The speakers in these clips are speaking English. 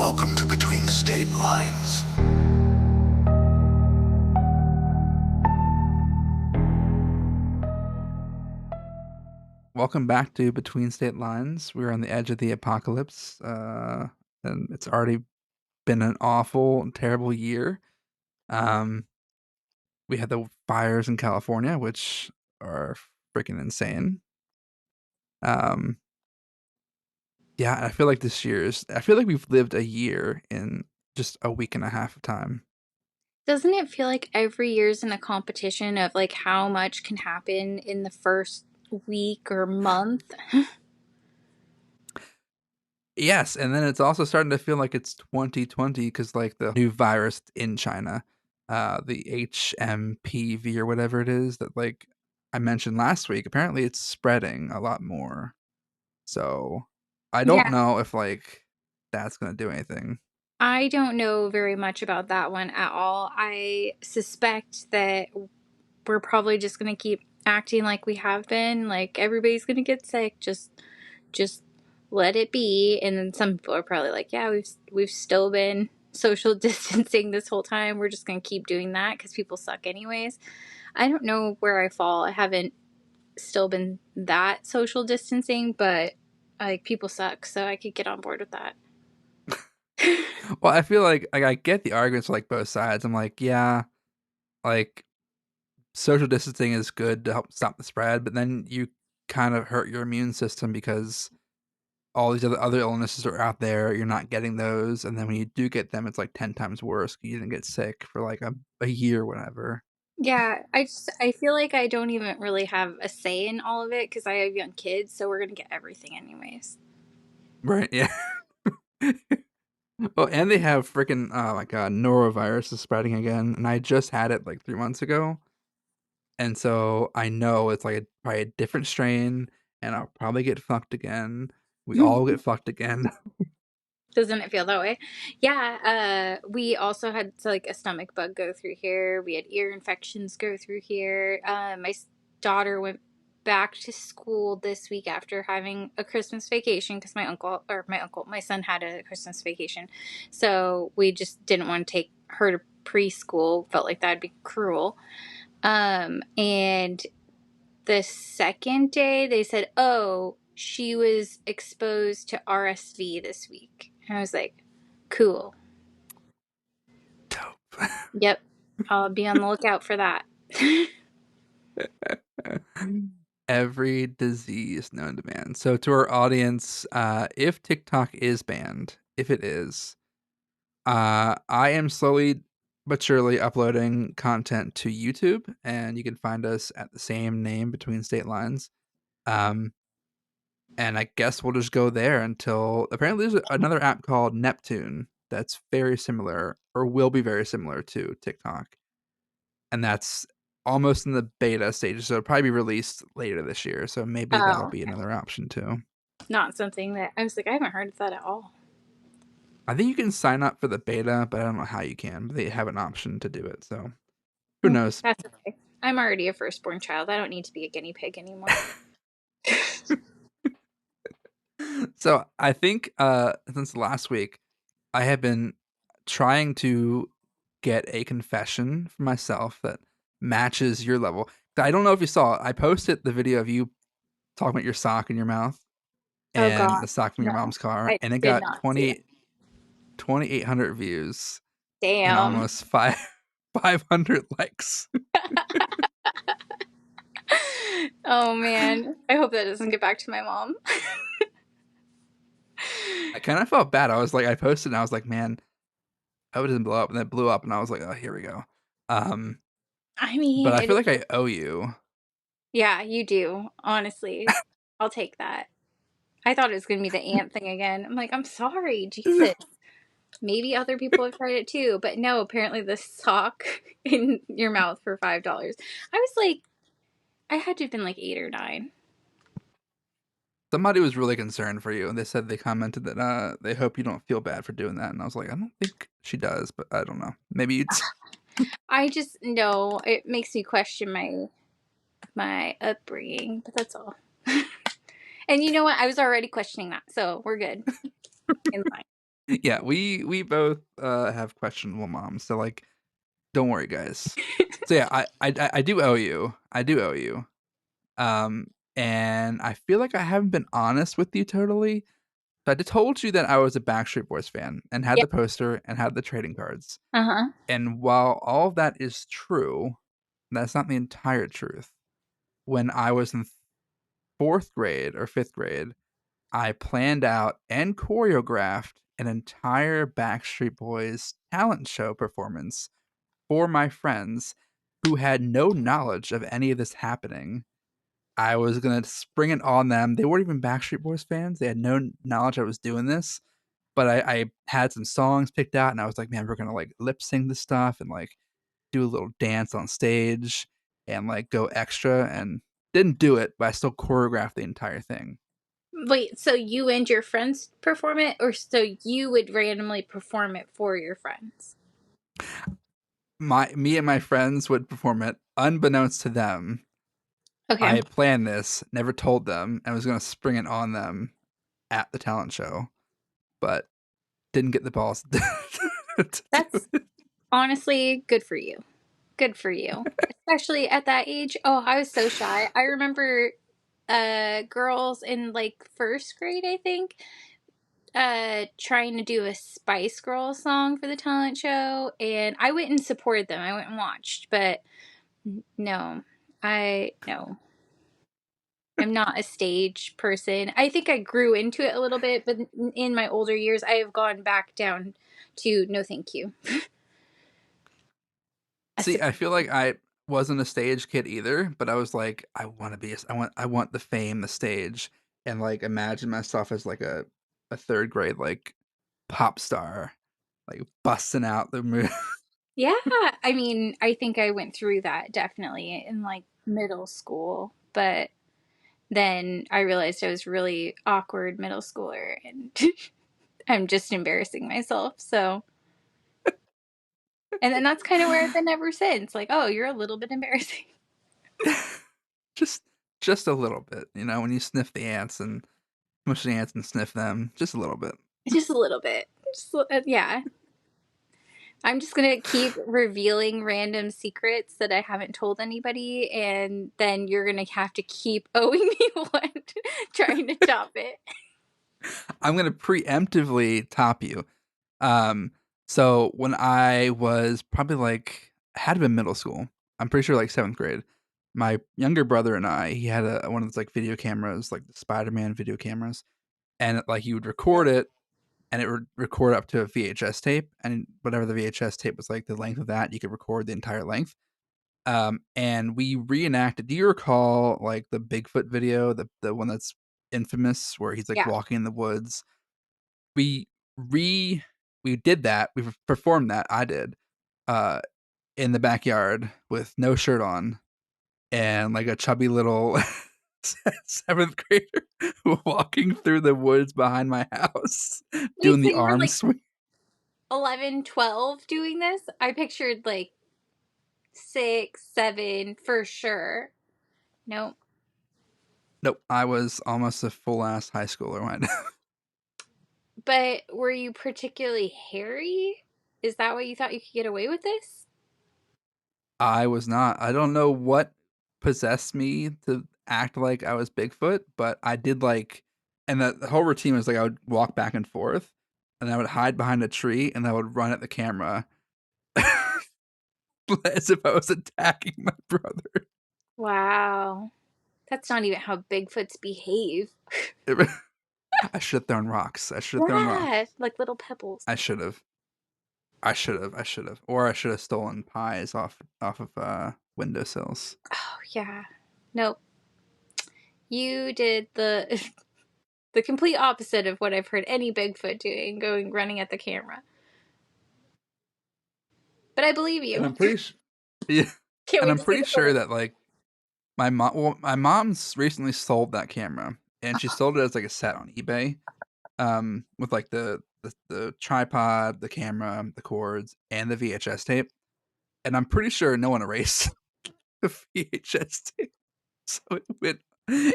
Welcome to Between State Lines. Welcome back to Between State Lines. We're on the edge of the apocalypse, and it's already been an awful and terrible year. Um, we had the fires in California, which are freaking insane. Um, yeah, I feel like I feel like we've lived a year in just a week and a half of time. Doesn't it feel like every year's in a competition of like how much can happen in the first week or month? Yes, and then it's also starting to feel like it's 2020 because like the new virus in China, the HMPV or whatever it is that like I mentioned last week, apparently it's spreading a lot more. So I don't Yeah, know if like that's gonna do anything. I don't know very much about that one at all. I suspect that we're probably just going to keep acting like we have been, like everybody's going to get sick, just let it be. And then some people are probably like, yeah, we've still been social distancing this whole time. We're just going to keep doing that cuz people suck anyways. I don't know where I fall. I haven't still been that social distancing, but like people suck, so I could get on board with that. Well, I feel like I get the arguments for, like both sides. I'm like, yeah, like social distancing is good to help stop the spread, but then you kind of hurt your immune system because all these other illnesses are out there, you're not getting those, and then when you do get them, it's, like, 10 times worse. You didn't get sick for, like, a year or whatever. Yeah, I feel like I don't even really have a say in all of it because I have young kids, so we're gonna get everything anyways. Right, yeah. Oh, and they have freaking oh my god, norovirus is spreading again, and I just had it, like, 3 months ago, and so I know it's, like, probably a different strain, and I'll probably get fucked again. We all get fucked again. Doesn't it feel that way? Yeah, we also had like a stomach bug go through here. We had ear infections go through here. My daughter went back to school this week after having a Christmas vacation because my son had a Christmas vacation. So we just didn't want to take her to preschool. Felt like that'd be cruel. And the second day they said, oh, she was exposed to RSV this week. And I was like, cool. Dope. Yep. I'll be on the lookout for that. Every disease known to man. So to our audience, if TikTok is banned, if it is, I am slowly but surely uploading content to YouTube, and you can find us at the same name between state lines. Um, and I guess we'll just go there until apparently there's another app called Neptune that's very similar or will be very similar to TikTok, and that's almost in the beta stages. So it'll probably be released later this year. So maybe that'll Oh, be another option too. not something that I was like, I haven't heard of that at all. I think you can sign up for the beta, but I don't know how you can. But they have an option to do it. So who knows? That's okay. I'm already a firstborn child. I don't need to be a guinea pig anymore. So I think since last week, I have been trying to get a confession for myself that matches your level. I don't know if you saw it. I posted the video of you talking about your sock in your mouth Oh and God, the sock from your no, mom's car, I and it did got not see it. 2,800 views and Damn. almost 500 likes. Oh man, I hope that doesn't get back to my mom. I kind of felt bad. I was like, I posted and I was like, man, I hope it doesn't blow up, and then it blew up, and I was like, oh, here we go. Um, I but mean, I it feel is. like I owe you. Yeah, you do. Honestly, I'll take that. I thought it was gonna be the ant thing again. I'm like, I'm sorry, Jesus. Maybe other people have tried it too, but no. Apparently, the sock in your mouth for $5. I was like, I had to have been like 8 or 9. Somebody was really concerned for you, and they said they commented that they hope you don't feel bad for doing that. And I was like, I don't think she does, but I don't know. Maybe it's I just know it makes me question my upbringing, but that's all. And you know what? I was already questioning that, so we're good in line. Yeah, we both have questionable moms, so like, don't worry, guys. So yeah, I do owe you. I do owe you. Um, and I feel like I haven't been honest with you totally. So I told you that I was a Backstreet Boys fan and had Yeah. the poster and had the trading cards. Uh-huh. And while all of that is true, that's not the entire truth. When I was in fourth grade or fifth grade, I planned out and choreographed an entire Backstreet Boys talent show performance for my friends who had no knowledge of any of this happening. I was gonna spring it on them. They weren't even Backstreet Boys fans. They had no knowledge I was doing this, but I had some songs picked out, and I was like, "Man, we're gonna like lip sync this stuff and like do a little dance on stage and like go extra." And didn't do it, but I still choreographed the entire thing. Wait, so you and your friends perform it, or so you would randomly perform it for your friends? Me and my friends would perform it unbeknownst to them. I Okay. had planned this, never told them, and was gonna spring it on them at the talent show, but didn't get the balls to do That's it. honestly good for you. Good for you. Especially at that age. Oh, I was so shy. I remember girls in like first grade, I think, trying to do a Spice Girls song for the talent show, and I went and supported them. I went and watched, but no. No. I'm not a stage person. I think I grew into it a little bit, but in my older years I have gone back down to no thank you. See, I feel like I wasn't a stage kid either, but I was like, I want to be. I want the fame, the stage, and like imagine myself as like a third grade like pop star, like busting out the move. Yeah, I mean, I think I went through that definitely in like middle school, but then I realized I was really awkward middle schooler and I'm just embarrassing myself. So, and then that's kind of where I've been ever since. Like, oh, you're a little bit embarrassing. just just a little bit, when you sniff the ants and smush the ants and sniff them, just a little bit. Just a little bit. Yeah. I'm just going to keep revealing random secrets that I haven't told anybody. And then you're going to have to keep owing me one, trying to top it. I'm gonna preemptively top you. Um, so when I was probably like had to been middle school, I'm pretty sure like seventh grade. My younger brother and I, he had one of those like video cameras, like the Spider-Man video cameras, and like you would record it, and it would record up to a VHS tape, and whatever the VHS tape was like the length of that, you could record the entire length. And we reenacted. Do you recall like the Bigfoot video, the one that's infamous, where he's like Yeah. walking in the woods? We re we did that. We performed that. I did uh in the backyard with no shirt on and like a chubby little seventh grader walking through the woods behind my house Wait, doing so the you were arm like swing. 11, 12 doing this? I pictured like 6, 7 for sure. Nope. Nope, I was almost a full ass high schooler when But were you particularly hairy? Is that why you thought you could get away with this? I was not. I don't know what possessed me to act like I was Bigfoot, but I did like, and the whole routine was like I would walk back and forth, and I would hide behind a tree, and I would run at the camera as if I was attacking my brother. Wow. That's not even how Bigfoots behave. I should have thrown rocks. I should have thrown Yeah, rocks. like little pebbles. I should have. I should have. I should have. Or I should have stolen pies off of windowsills. Oh, yeah. Nope. You did the the complete opposite of what I've heard any Bigfoot doing, going running at the camera. But I believe And you. I'm pretty sure. Yeah. Can't And wait I'm to see pretty the sure footage. that like my mom's recently sold that camera, and she sold it as like a set on eBay, with like the tripod, the camera, the cords, and the VHS tape. And I'm pretty sure no one erased the VHS tape, so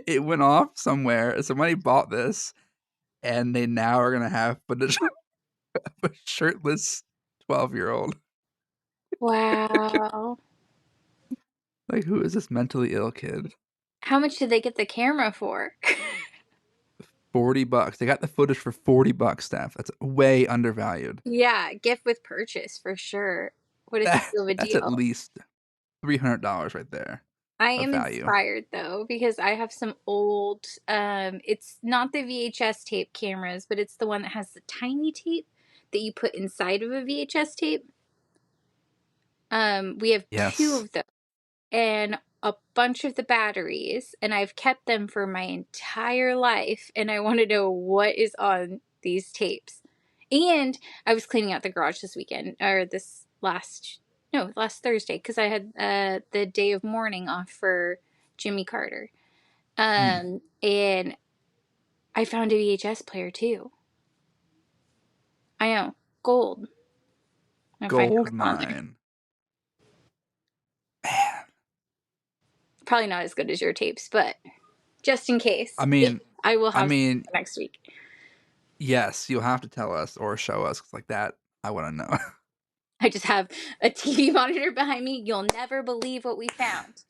it went off somewhere. Somebody bought this, and they now are gonna have footage a shirtless 12-year-old. Wow. Like, who is this mentally ill kid? How much did they get the camera for? $40. They got the footage for $40, Steph. That's way undervalued. Yeah, gift with purchase for sure. What a steal of a That's at deal. least $300 right there I of am value. inspired though because I have some old it's not the VHS tape cameras, but it's the one that has the tiny tape that you put inside of a VHS tape. We have two Yes. of those and a bunch of the batteries, and I've kept them for my entire life, and I want to know what is on these tapes. And I was cleaning out the garage this weekend, or this last Thursday, because I had the day of mourning off for Jimmy Carter. Mm. And I found a VHS player too. I know, gold. I'll find out Gold what's on there. mine. Man. Probably not as good as your tapes, but just in case, I mean, I will I have some mean, next week. yes, you'll have to tell us or show us 'cause like that. I want to know. I just have a TV monitor behind me. You'll never believe what we found.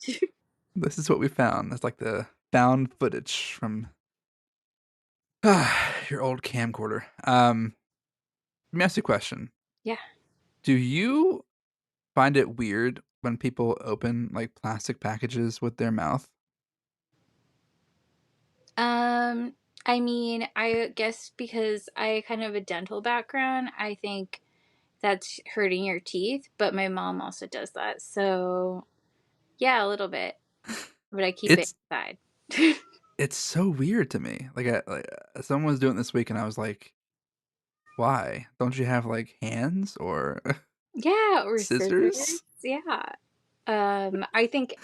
This is what we found. It's like the found footage from your old camcorder. Let me ask you a question. Yeah. Do you find it weird when people open like plastic packages with their mouth? Um, I mean, I guess because I kind of have a dental background, I think that's hurting your teeth, but my mom also does that. So, yeah, a little bit, but I keep it It's inside. it's so weird to me. Someone was doing it this week, and I was like, "Why? Don't you have like hands or Yeah, or scissors. scissors?" Yeah. I think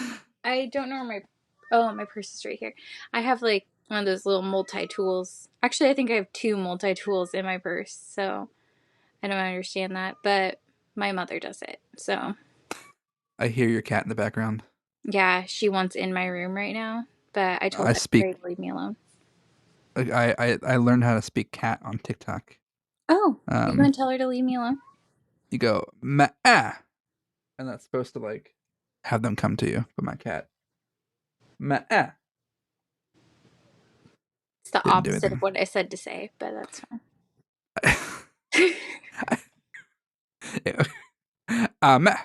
I don't know where my purse is right here. I have like one of those little multi-tools. Actually, I think I have two multi-tools in my purse, so I don't understand that, but my mother does it. So, I hear your cat in the background. yeah, she wants in my room right now, but I told I her speak. to leave me alone. Like I learned how to speak cat on TikTok. Oh, you Um, gonna tell her to leave me alone? you go ma ah, and that's supposed to like have them come to you. But my cat ma ah It's the didn't do opposite of anything. what I said to say, but that's fine. Ma.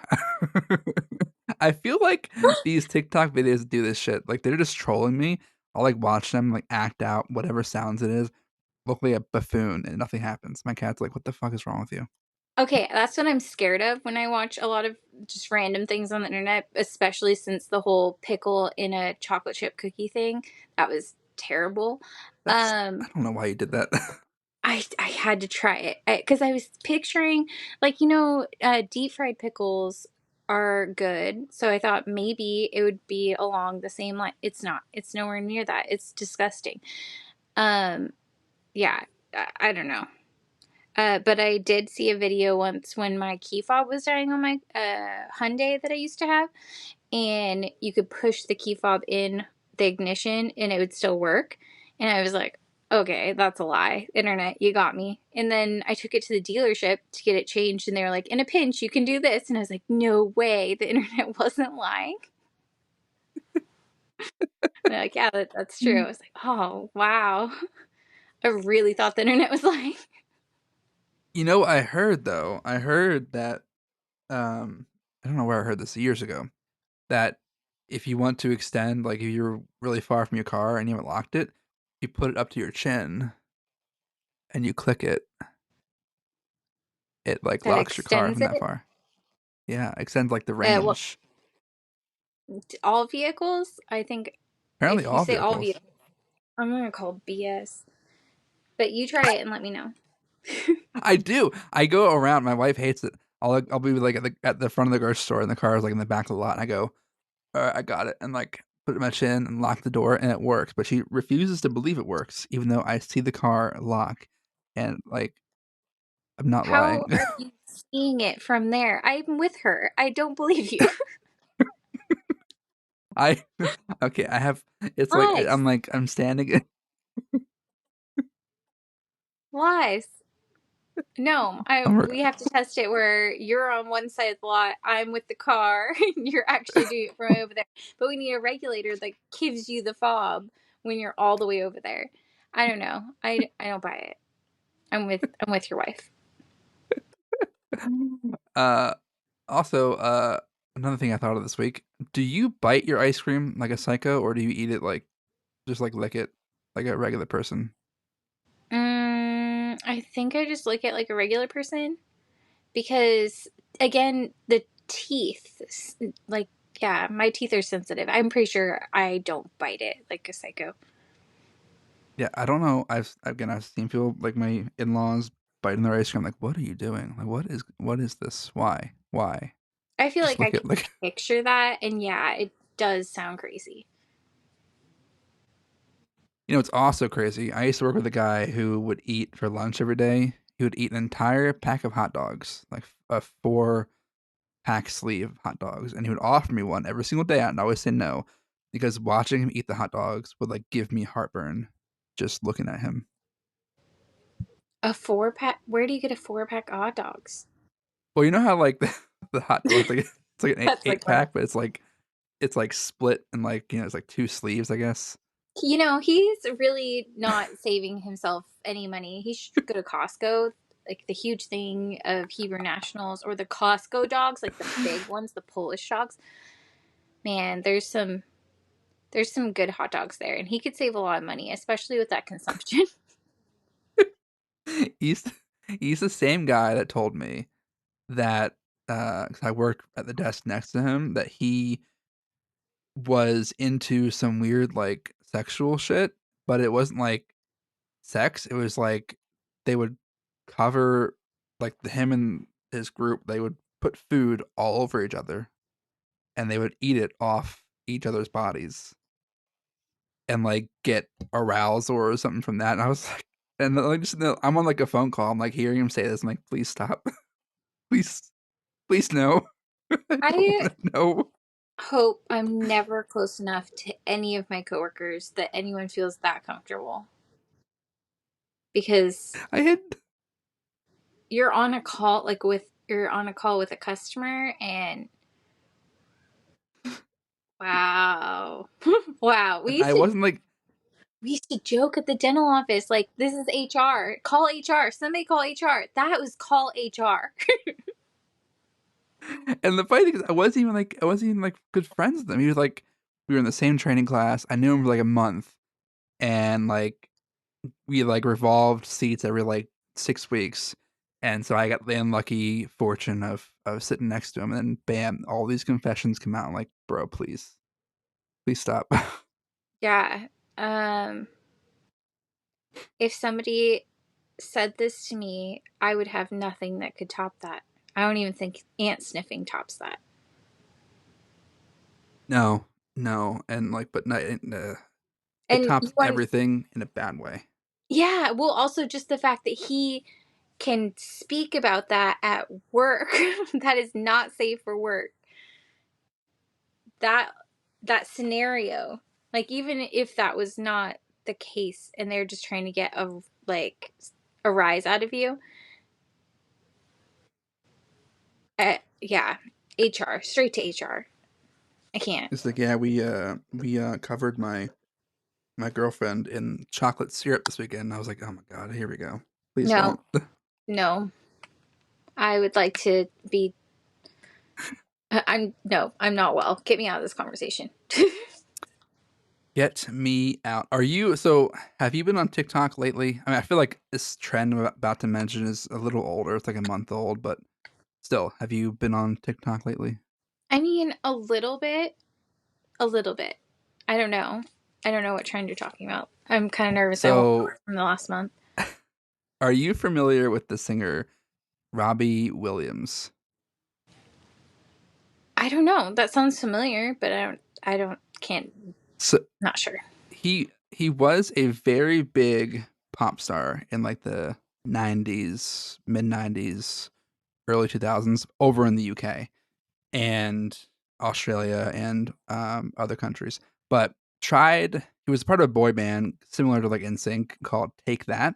I feel like these TikTok videos do this shit. Like they're just trolling me. I'll like watch them like act out whatever sounds it is, look like a buffoon, and nothing happens. My cat's like, "What the fuck is wrong with you?" Okay, that's what I'm scared of when I watch a lot of just random things on the internet, especially since the whole pickle in a chocolate chip cookie thing. That was terrible. I Um, don't know why you did that. I had to try it because I was picturing deep fried pickles are good, so I thought maybe it would be along the same line. It's not. It's nowhere near that. It's disgusting. Um, yeah, I don't know. But I did see a video once when my key fob was dying on my Hyundai that I used to have, and you could push the key fob in the ignition and it would still work. And I was like, okay, that's a lie. Internet, you got me. And then I took it to the dealership to get it changed, and they were like, in a pinch, you can do this. And I was like, no way, the internet wasn't lying. And they're like, yeah, that's true. I was like, oh, wow. I really thought the internet was lying. You know, I heard though. I heard that I don't know where I heard this years ago. That if you want to extend, like if you're really far from your car and you haven't locked it, you put it up to your chin and you click it. It like That locks your car extends from that it. far. Yeah, extends like the Well, range. all vehicles. I think Apparently, if you all say all vehicles. vehicles, I'm gonna call BS. But you try it and let me know. I do. I go around. My wife hates it. I'll be like at the front of the grocery store, and the car is like in the back of the lot. And I go, all right, I got it, and like put it in my chin and lock the door, and it works. But she refuses to believe it works, even though I see the car lock, and like I'm not How lying. are you seeing it from there? I'm with her. I don't believe you. I okay. I have. It's like Lies. I'm standing. Lies. No, I'm we have to test it where you're on one side of the lot, I'm with the car, and you're actually doing it from over there. But we need a regulator that gives you the fob when you're all the way over there. I don't know. I don't buy it. I'm with your wife. uh, also, another thing I thought of this week: do you bite your ice cream like a psycho, or do you eat it like just like lick it like a regular person? I think I just look at like a regular person because again, the teeth, like yeah, my teeth are sensitive. I'm pretty sure I don't bite it like a psycho. Yeah, I don't know. I've seen people like my in-laws biting their ice cream. I'm like, what are you doing? Like, what is this? Why? Why? I feel Just like I look can at like picture that, and yeah, it does sound crazy. it's also crazy. I used to work with a guy who would eat for lunch every day. He would eat an entire pack of hot dogs, like a 4-pack sleeve of hot dogs, and he would offer me one every single day. I'd always say no because watching him eat the hot dogs would like give me heartburn just looking at him. A 4 pack? Where do you get a 4 pack of hot dogs? Well, you know how like the hot well, it's like an That's eight like funny. pack, but it's like split and like it's like 2 sleeves, I guess. You know, he's really not saving himself any money. He should go to Costco, like the huge thing of Hebrew Nationals, or the Costco dogs, like the big ones, the Polish dogs. Man, there's some good hot dogs there, and he could save a lot of money, especially with that consumption. he's he's the same guy that told me that 'cause I work at the desk next to him that he was into some weird like sexual shit, but it wasn't like sex. It was like they would cover like him and his group. They would put food all over each other and they would eat it off each other's bodies and like get arousal or something from that. And I was like, and like just I'm on like a phone call. I'm like hearing him say this. I'm like, please stop, please, please no. I don't I want to know. hope I'm never close enough to any of my coworkers that anyone feels that comfortable because I had you're on a call like with you're on a call with a customer and wow. Wow. I wasn't like, We used to joke at the dental office like this is HR. Call HR. Somebody call HR. That was call HR. and the funny thing is, I wasn't even like good friends with him. He was like, we were in the same training class. I knew him for like a month, and like we like revolved seats every like 6 weeks. And so I got the unlucky fortune of sitting next to him, and then bam, all these confessions come out. I'm like, bro, please stop. Yeah. Um if somebody said this to me, I would have nothing that could top that. I don't even think ant sniffing tops that. No, no, and like, but no, it And you tops want everything in a bad way. yeah, well also just the fact that he can speak about that at work that is not safe for work. That that scenario, like even if that was not the case and they're just trying to get a like a rise out of you, yeah, HR, straight to HR. I can't. It's like, yeah, we covered my girlfriend in chocolate syrup this weekend. And I was like, oh my god, here we go. Please No, don't. no. I would like to be. I'm no. I'm not well. Get me out of this conversation. Get me out. Are you so have you been on TikTok lately? I mean, I feel like this trend I'm about to mention is a little older. It's like a month old, but still, have you been on TikTok lately? I mean, a little bit. A little bit. I don't know. I don't know what trend you're talking about. I'm kind of nervous. I won't know So, from the last month. are you familiar with the singer Robbie Williams? I don't know. That sounds familiar, but I don't. Can't. So Not sure. he was a very big pop star in like the 90s, mid 90s, early 2000s over in the UK and Australia and other countries. But he was part of a boy band similar to like NSYNC called Take That.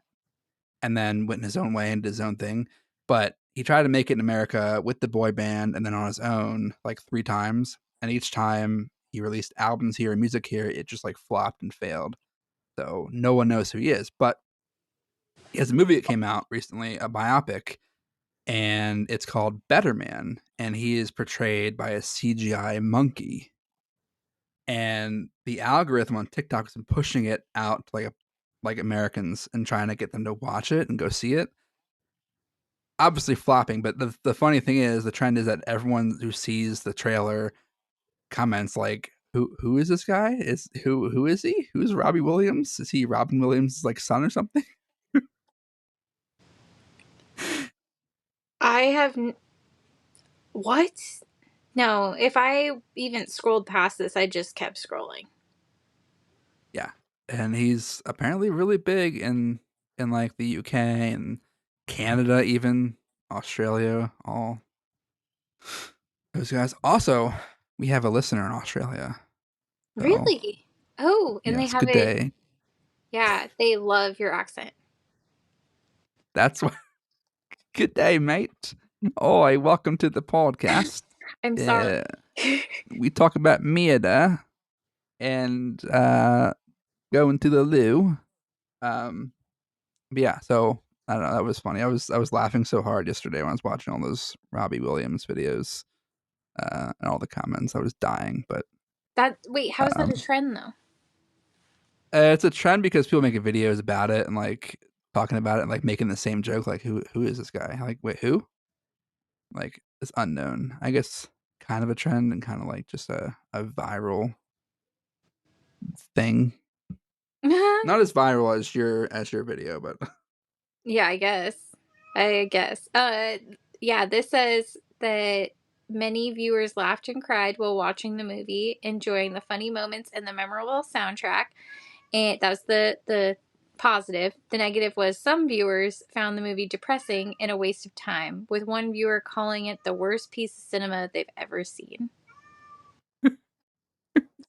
and then went in his own way and did his own thing. But he tried to make it in America with the boy band and then on his own like 3 times. And each time he released albums here and music here, it just like flopped and failed. So no one knows who he is. But he has a movie that came out recently, a biopic, and it's called Better Man. And he is portrayed by a CGI monkey. And the algorithm on TikTok has been pushing it out to like Americans and trying to get them to watch it and go see it. Obviously flopping, but the funny thing is the trend is that everyone who sees the trailer comments like, who is this guy? Who is he? Who's Robbie Williams? Is he Robin Williams' like son or something? I have what? No, if I even scrolled past this, I just kept scrolling. Yeah. And he's apparently really big in like the UK and Canada, even Australia, all those guys. Also, we have a listener in Australia. So Really? Oh, and they yes, have good it. day. Yeah, they love your accent. That's why. Good day, mate. Oi, welcome to the podcast. I'm sorry. We talk about murder and going to the loo. But yeah, so I don't know. That was funny. I was laughing so hard yesterday when I was watching all those Robbie Williams videos and all the comments. I was dying. But Wait, how is that a trend though? it's a trend because people making videos about it and like talking about it and like making the same joke. Like, who is this guy? Like, wait, who? Like, it's unknown. I guess kind of a trend and kind of like just a viral thing. Not as viral as your video, but Yeah, I guess. Yeah, this says that many viewers laughed and cried while watching the movie, enjoying the funny moments and the memorable soundtrack. And that was the positive. The negative was some viewers found the movie depressing and a waste of time, with one viewer calling it the worst piece of cinema they've ever seen.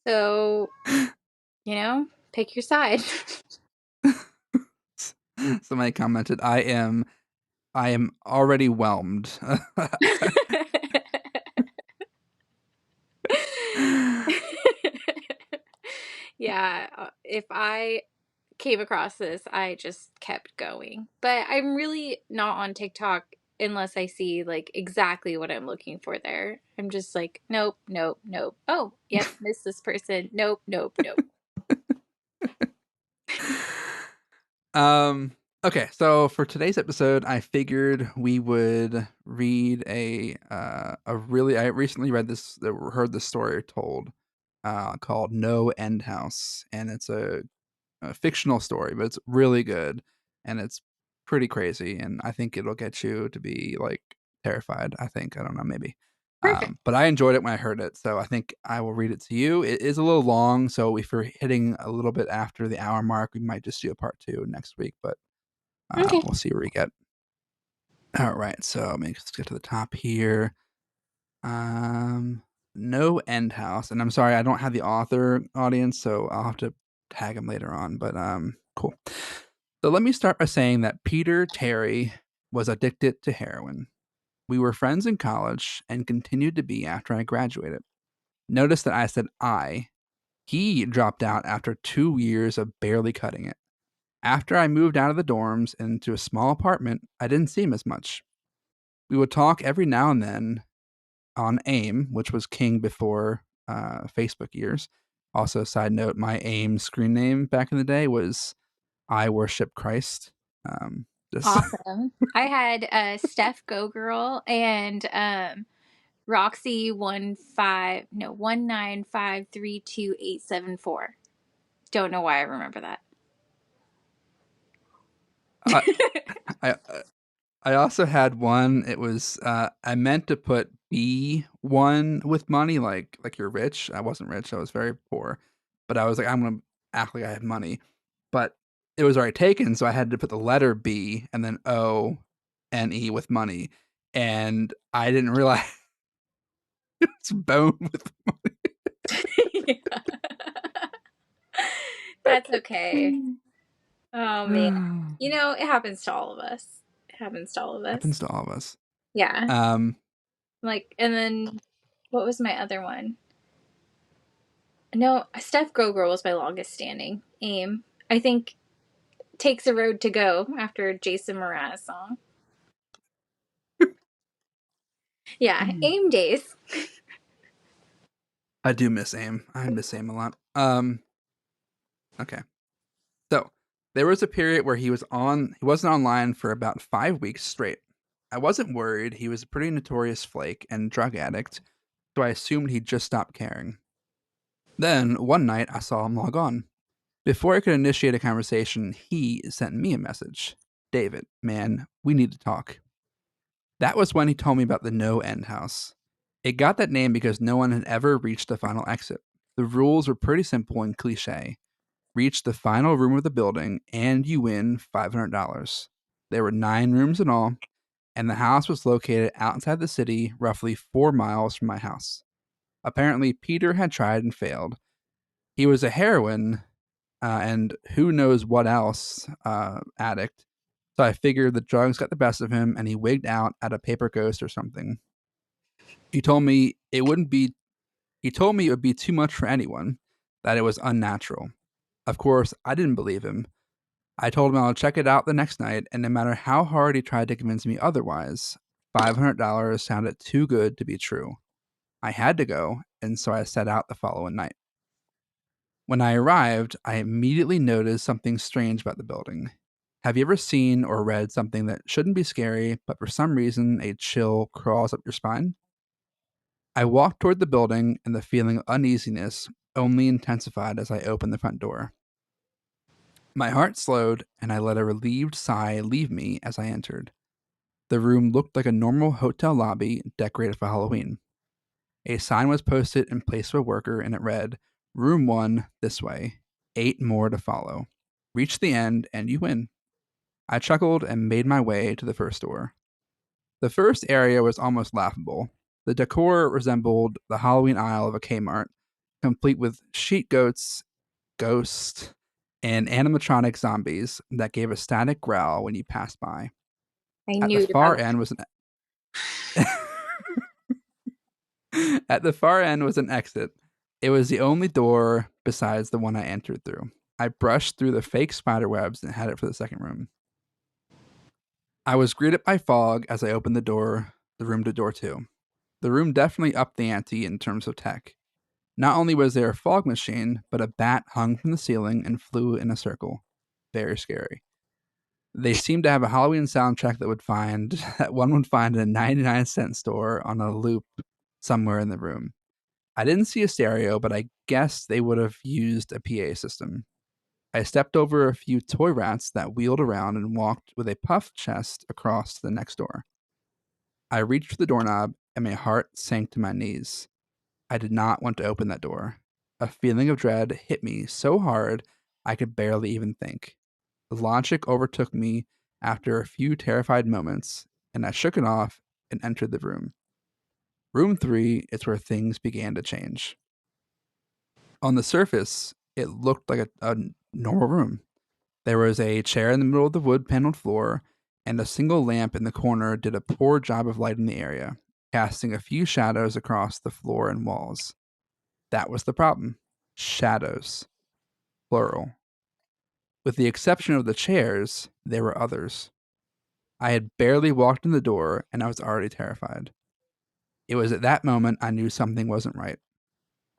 So, pick your side. somebody commented, I am already whelmed. Yeah, if I came across this, I just kept going. But I'm really not on TikTok unless I see like exactly what I'm looking for there. I'm just like, nope, nope, nope. Oh, yep, miss this person. Nope, nope, nope. Okay, so for today's episode, I figured we would read a really I recently heard this story told called No End House, and it's a fictional story, but it's really good and it's pretty crazy, and I think it'll get you to be like terrified. I think, I don't know, maybe. Perfect. But I enjoyed it when I heard it, so I think I will read it to you. It is a little long, so if you're hitting a little bit after the hour mark, we might just do a part 2 next week, but Okay. we'll see where we get. All right, so let's get to the top here. No End House, and I'm sorry I don't have the author audience, so I'll have to tag him later on. But cool. So let me start by saying that Peter Terry was addicted to heroin. We were friends in college and continued to be after I graduated. Notice that I said I. He dropped out after 2 years of barely cutting it. After I moved out of the dorms into a small apartment, I didn't see him as much. We would talk every now and then on AIM, which was king before Facebook years. Also, side note, my AIM screen name back in the day was I Worship Christ. Just Awesome. I had Steph Go Girl and Roxy 1953287 4. Don't know why I remember that. I, I I also had one. It was I meant to put B1 with money, like you're rich. I wasn't rich. I was very poor, but I was like, I'm gonna act like I had money, but it was already taken, so I had to put the letter B and then ONE with money, and I didn't realize it's bone with Yeah. That's okay. money. Oh man. You know, it happens to all of us. It happens to all of Happens us. to all of us. Yeah. Um, Like, and then what was my other one? No, Steph Go Girl was my longest standing. AIM. I think Takes a Road to Go after a Jason Mraz song. Yeah, AIM days. I do miss AIM. I miss AIM a lot. Okay. So there was a period where he wasn't online for about 5 weeks straight. I wasn't worried. He was a pretty notorious flake and drug addict, so I assumed he'd just stopped caring. Then one night I saw him log on. Before I could initiate a conversation, he sent me a message. David, man, we need to talk. That was when he told me about the No End House. It got that name because no one had ever reached the final exit. The rules were pretty simple and cliche. Reach the final room of the building and you win $500. There were 9 rooms in all, and the house was located outside the city, roughly 4 miles from my house. Apparently, Peter had tried and failed. He was a heroin and who knows what else addict. So I figured the drugs got the best of him and he wigged out at a paper ghost or something. He told me it wouldn't be he told me it would be too much for anyone, that it was unnatural. Of course, I didn't believe him. I told him I would check it out the next night, and no matter how hard he tried to convince me otherwise, $500 sounded too good to be true. I had to go, and so I set out the following night. When I arrived, I immediately noticed something strange about the building. Have you ever seen or read something that shouldn't be scary, but for some reason a chill crawls up your spine? I walked toward the building, and the feeling of uneasiness only intensified as I opened the front door. My heart slowed, and I let a relieved sigh leave me as I entered. The room looked like a normal hotel lobby decorated for Halloween. A sign was posted in place of a worker, and it read, Room 1 this way, 8 more to follow. Reach the end, and you win. I chuckled and made my way to the first door. The first area was almost laughable. The decor resembled the Halloween aisle of a Kmart, complete with sheet goats, ghosts, and animatronic zombies that gave a static growl when you passed by. I At the knew you'd have far end was an At the far end was an exit. It was the only door besides the one I entered through. I brushed through the fake spider webs and headed for the second room. I was greeted by fog as I opened the room to door 2. The room definitely upped the ante in terms of tech. Not only was there a fog machine, but a bat hung from the ceiling and flew in a circle. Very scary. They seemed to have a Halloween soundtrack that one would find in a 99-cent store on a loop somewhere in the room. I didn't see a stereo, but I guessed they would have used a PA system. I stepped over a few toy rats that wheeled around and walked with a puffed chest across to the next door. I reached for the doorknob and my heart sank to my knees. I did not want to open that door. A feeling of dread hit me so hard I could barely even think. The logic overtook me after a few terrified moments, and I shook it off and entered the room. Room 3 is where things began to change. On the surface, it looked like a normal room. There was a chair in the middle of the wood paneled floor, and a single lamp in the corner did a poor job of lighting the area, casting a few shadows across the floor and walls. That was the problem. Shadows. Plural. With the exception of the chairs, there were others. I had barely walked in the door, and I was already terrified. It was at that moment I knew something wasn't right.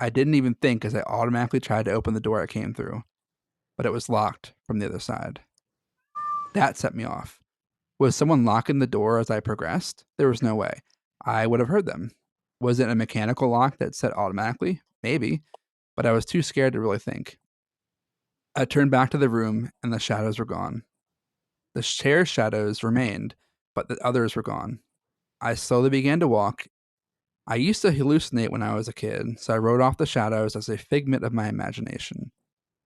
I didn't even think as I automatically tried to open the door I came through, but it was locked from the other side. That set me off. Was someone locking the door as I progressed? There was no way. I would have heard them. Was it a mechanical lock that set automatically? Maybe, but I was too scared to really think. I turned back to the room, and the shadows were gone. The chair shadows remained, but the others were gone. I slowly began to walk. I used to hallucinate when I was a kid, so I wrote off the shadows as a figment of my imagination.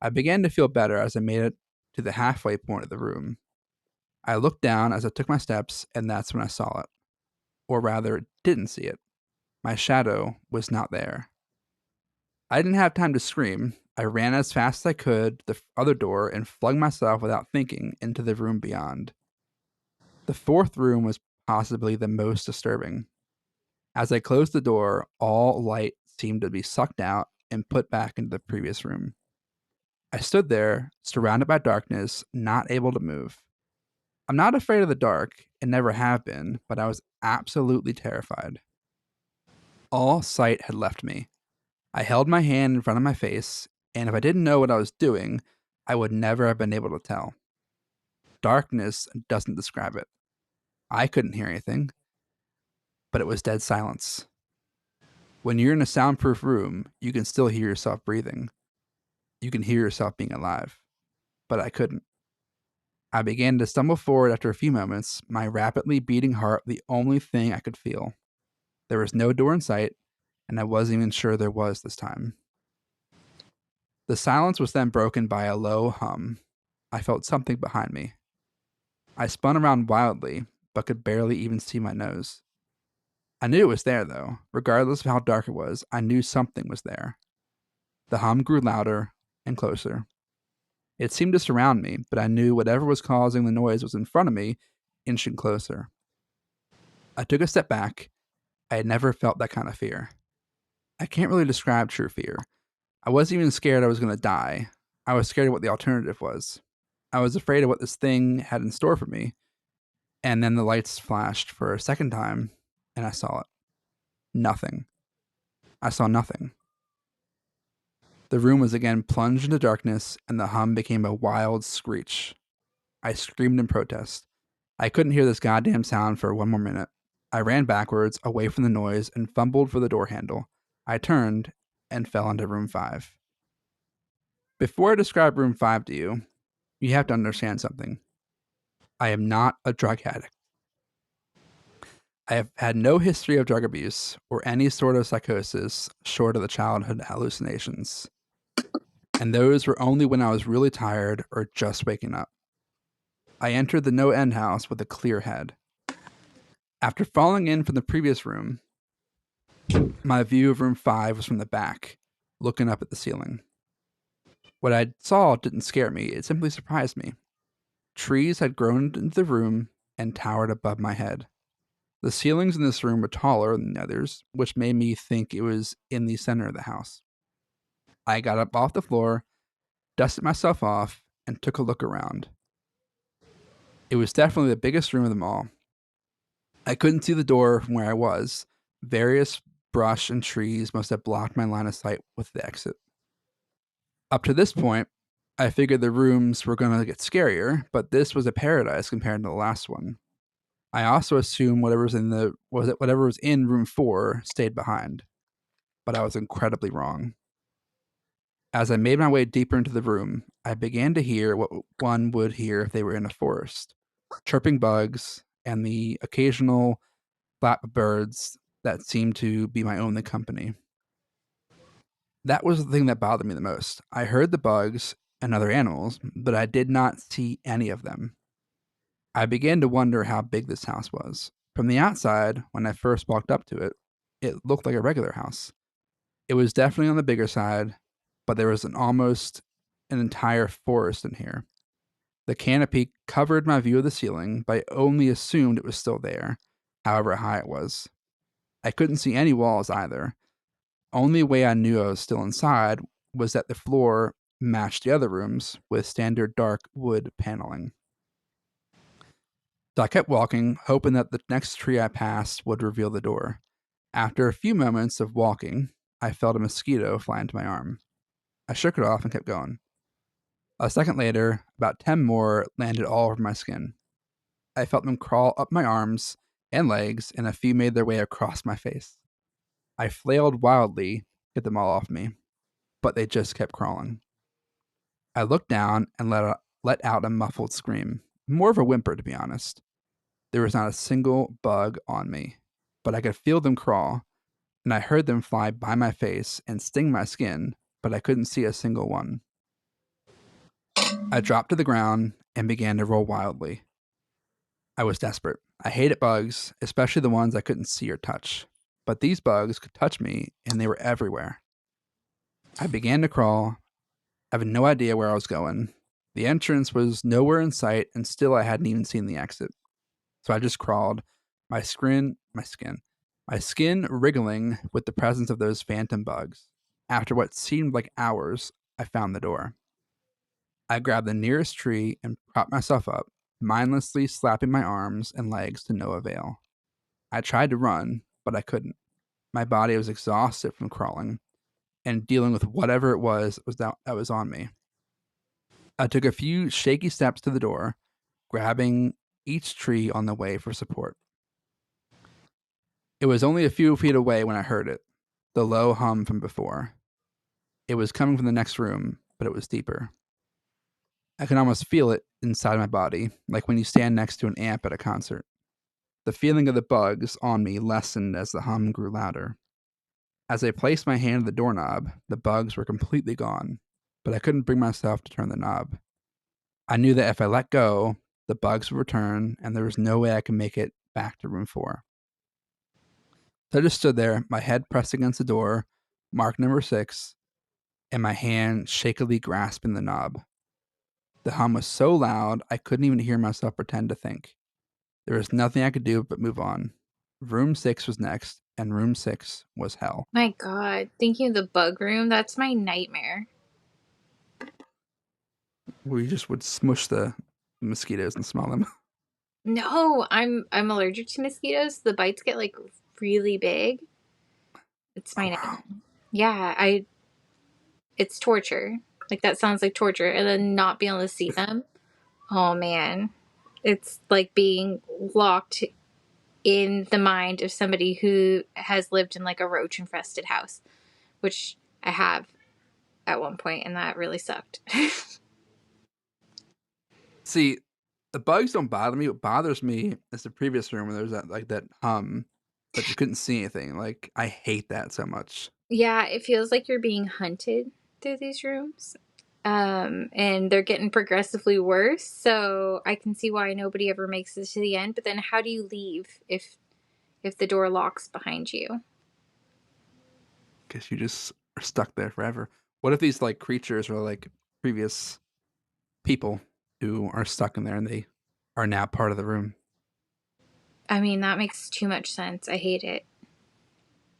I began to feel better as I made it to the halfway point of the room. I looked down as I took my steps, and that's when I saw it. Or rather, didn't see it. My shadow was not there. I didn't have time to scream. I ran as fast as I could to the other door and flung myself without thinking into the room beyond. The fourth room was possibly the most disturbing. As I closed the door, all light seemed to be sucked out and put back into the previous room. I stood there, surrounded by darkness, not able to move. I'm not afraid of the dark, and never have been, but I was absolutely terrified. All sight had left me. I held my hand in front of my face, and if I didn't know what I was doing, I would never have been able to tell. Darkness doesn't describe it. I couldn't hear anything, but it was dead silence. When you're in a soundproof room, you can still hear yourself breathing. You can hear yourself being alive, but I couldn't. I began to stumble forward after a few moments, my rapidly beating heart the only thing I could feel. There was no door in sight, and I wasn't even sure there was this time. The silence was then broken by a low hum. I felt something behind me. I spun around wildly, but could barely even see my nose. I knew it was there, though. Regardless of how dark it was, I knew something was there. The hum grew louder and closer. It seemed to surround me, but I knew whatever was causing the noise was in front of me, inching closer. I took a step back. I had never felt that kind of fear. I can't really describe true fear. I wasn't even scared I was going to die. I was scared of what the alternative was. I was afraid of what this thing had in store for me. And then the lights flashed for a second time, and I saw it. Nothing. I saw nothing. The room was again plunged into darkness, and the hum became a wild screech. I screamed in protest. I couldn't hear this goddamn sound for one more minute. I ran backwards, away from the noise, and fumbled for the door handle. I turned and fell into room 5. Before I describe room 5 to you, you have to understand something. I am not a drug addict. I have had no history of drug abuse or any sort of psychosis short of the childhood hallucinations. And those were only when I was really tired or just waking up. I entered the no end house with a clear head. After falling in from the previous room, my view of room 5 was from the back, looking up at the ceiling. What I saw didn't scare me, it simply surprised me. Trees had grown into the room and towered above my head. The ceilings in this room were taller than the others, which made me think it was in the center of the house. I got up off the floor, dusted myself off, and took a look around. It was definitely the biggest room of them all. I couldn't see the door from where I was. Various brush and trees must have blocked my line of sight with the exit. Up to this point, I figured the rooms were going to get scarier, but this was a paradise compared to the last one. I also assumed whatever was in room 4 stayed behind, but I was incredibly wrong. As I made my way deeper into the room, I began to hear what one would hear if they were in a forest: chirping bugs and the occasional flap of birds that seemed to be my only company. That was the thing that bothered me the most. I heard the bugs and other animals, but I did not see any of them. I began to wonder how big this house was. From the outside, when I first walked up to it, it looked like a regular house. It was definitely on the bigger side, but there was almost an entire forest in here. The canopy covered my view of the ceiling, but I only assumed it was still there, however high it was. I couldn't see any walls either. Only way I knew I was still inside was that the floor matched the other rooms with standard dark wood paneling. So I kept walking, hoping that the next tree I passed would reveal the door. After a few moments of walking, I felt a mosquito fly into my arm. I shook it off and kept going. A second later, about 10 more landed all over my skin. I felt them crawl up my arms and legs, and a few made their way across my face. I flailed wildly to get them all off me, but they just kept crawling. I looked down and let out a muffled scream, more of a whimper, to be honest. There was not a single bug on me, but I could feel them crawl, and I heard them fly by my face and sting my skin, but I couldn't see a single one. I dropped to the ground and began to roll wildly. I was desperate. I hated bugs, especially the ones I couldn't see or touch. But these bugs could touch me, and they were everywhere. I began to crawl, having no idea where I was going. The entrance was nowhere in sight, and still I hadn't even seen the exit. So I just crawled, my skin wriggling with the presence of those phantom bugs. After what seemed like hours, I found the door. I grabbed the nearest tree and propped myself up, mindlessly slapping my arms and legs to no avail. I tried to run, but I couldn't. My body was exhausted from crawling and dealing with whatever it was that was on me. I took a few shaky steps to the door, grabbing each tree on the way for support. It was only a few feet away when I heard it, the low hum from before. It was coming from the next room, but it was deeper. I could almost feel it inside my body, like when you stand next to an amp at a concert. The feeling of the bugs on me lessened as the hum grew louder. As I placed my hand on the doorknob, the bugs were completely gone, but I couldn't bring myself to turn the knob. I knew that if I let go, the bugs would return, and there was no way I could make it back to room 4. So I just stood there, my head pressed against the door, marked number 6, and my hand shakily grasping the knob. The hum was so loud, I couldn't even hear myself pretend to think. There was nothing I could do but move on. Room 6 was next, and room 6 was hell. My God, thinking of the bug room, that's my nightmare. We just would smush the mosquitoes and smell them. No, I'm allergic to mosquitoes. The bites get like really big. It's my nightmare. Yeah, it's torture. Like that sounds like torture, and then not being able to see them. Oh man, it's like being locked in the mind of somebody who has lived in like a roach infested house, which I have at one point, and that really sucked. See, the bugs don't bother me. What bothers me is the previous room where there's that hum, but you couldn't see anything. Like, I hate that so much. Yeah, it feels like you're being hunted through these rooms. And they're getting progressively worse, so I can see why nobody ever makes it to the end. But then how do you leave if the door locks behind you? Because you just are stuck there forever. What if these like creatures are like previous people who are stuck in there and they are now part of the room? I mean, that makes too much sense. I hate it.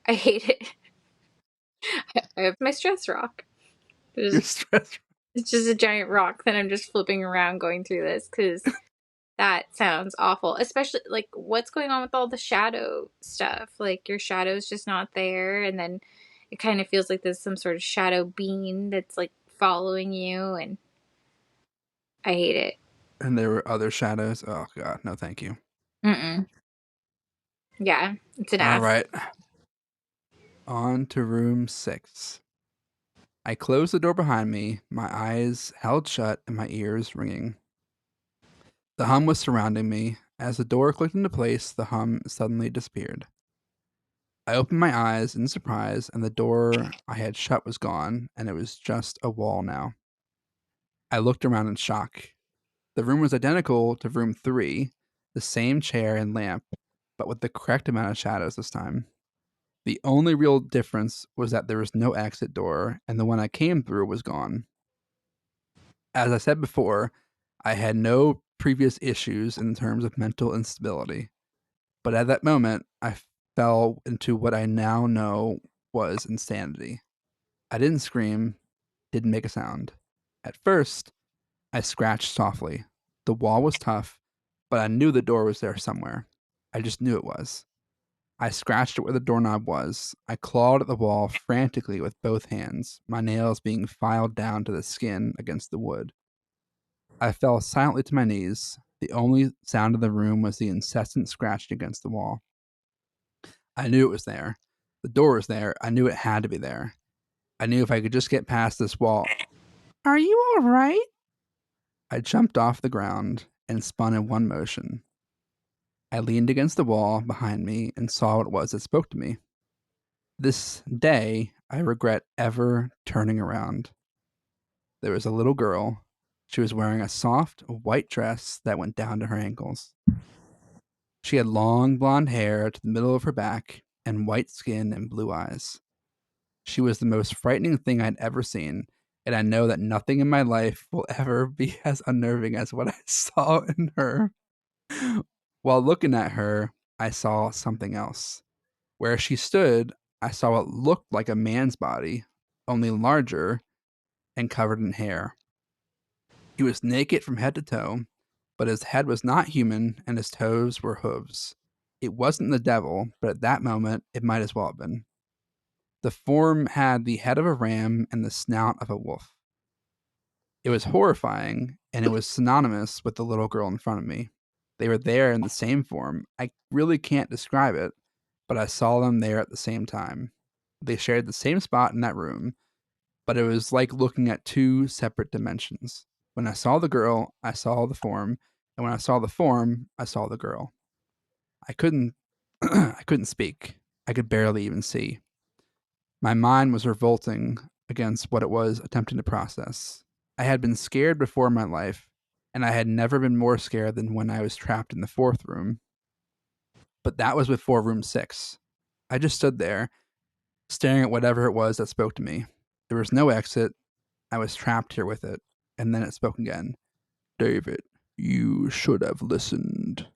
I hate it. I have my stress rock. You're stressed. It's just a giant rock that I'm just flipping around going through this because that sounds awful. Especially like what's going on with all the shadow stuff. Like your shadow's just not there, and then it kind of feels like there's some sort of shadow being that's like following you, and I hate it. And there were other shadows. Oh god, no, thank you. Mm-mm. Yeah, it's an All ass. right, on to room 6. I closed the door behind me, my eyes held shut and my ears ringing. The hum was surrounding me. As the door clicked into place, the hum suddenly disappeared. I opened my eyes in surprise, and the door I had shut was gone, and it was just a wall now. I looked around in shock. The room was identical to room 3, the same chair and lamp, but with the correct amount of shadows this time. The only real difference was that there was no exit door, and the one I came through was gone. As I said before, I had no previous issues in terms of mental instability, but at that moment, I fell into what I now know was insanity. I didn't scream, didn't make a sound. At first, I scratched softly. The wall was tough, but I knew the door was there somewhere. I just knew it was. I scratched it where the doorknob was. I clawed at the wall frantically with both hands, my nails being filed down to the skin against the wood. I fell silently to my knees. The only sound in the room was the incessant scratching against the wall. I knew it was there. The door was there. I knew it had to be there. I knew if I could just get past this wall. Are you all right? I jumped off the ground and spun in one motion. I leaned against the wall behind me and saw what it was that spoke to me. This day, I regret ever turning around. There was a little girl. She was wearing a soft white dress that went down to her ankles. She had long blonde hair to the middle of her back and white skin and blue eyes. She was the most frightening thing I'd ever seen, and I know that nothing in my life will ever be as unnerving as what I saw in her. While looking at her, I saw something else. Where she stood, I saw what looked like a man's body, only larger and covered in hair. He was naked from head to toe, but his head was not human and his toes were hooves. It wasn't the devil, but at that moment, it might as well have been. The form had the head of a ram and the snout of a wolf. It was horrifying, and it was synonymous with the little girl in front of me. They were there in the same form. I really can't describe it, but I saw them there at the same time. They shared the same spot in that room, but it was like looking at two separate dimensions. When I saw the girl, I saw the form, and when I saw the form, I saw the girl. I couldn't I couldn't speak. I could barely even see. My mind was revolting against what it was attempting to process. I had been scared before in my life, and I had never been more scared than when I was trapped in the fourth room. But that was before room 6. I just stood there, staring at whatever it was that spoke to me. There was no exit. I was trapped here with it. And then it spoke again. David, you should have listened.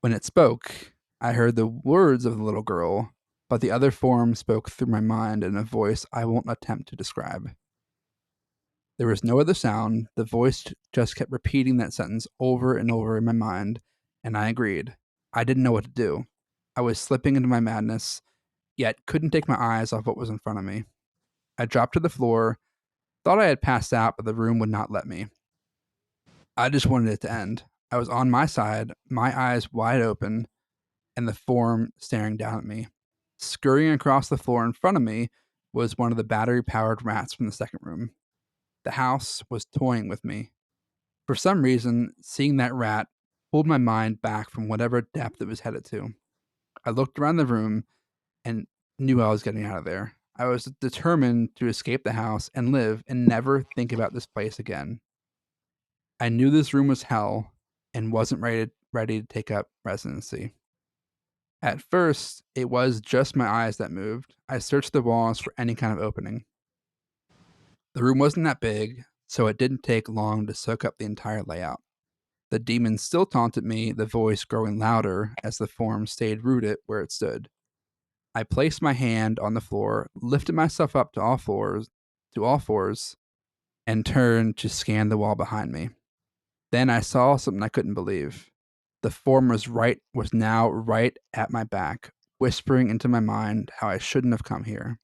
When it spoke, I heard the words of the little girl, but the other form spoke through my mind in a voice I won't attempt to describe. There was no other sound. The voice just kept repeating that sentence over and over in my mind, and I agreed. I didn't know what to do. I was slipping into my madness, yet couldn't take my eyes off what was in front of me. I dropped to the floor, thought I had passed out, but the room would not let me. I just wanted it to end. I was on my side, my eyes wide open, and the form staring down at me. Scurrying across the floor in front of me was one of the battery powered rats from the second room. The house was toying with me. For some reason, seeing that rat pulled my mind back from whatever depth it was headed to. I looked around the room and knew I was getting out of there. I was determined to escape the house and live and never think about this place again. I knew this room was hell and wasn't ready to take up residency. At first, it was just my eyes that moved. I searched the walls for any kind of opening. The room wasn't that big, so it didn't take long to soak up the entire layout. The demon still taunted me, the voice growing louder as the form stayed rooted where it stood. I placed my hand on the floor, lifted myself up to all fours, and turned to scan the wall behind me. Then I saw something I couldn't believe. The form was now right at my back, whispering into my mind how I shouldn't have come here.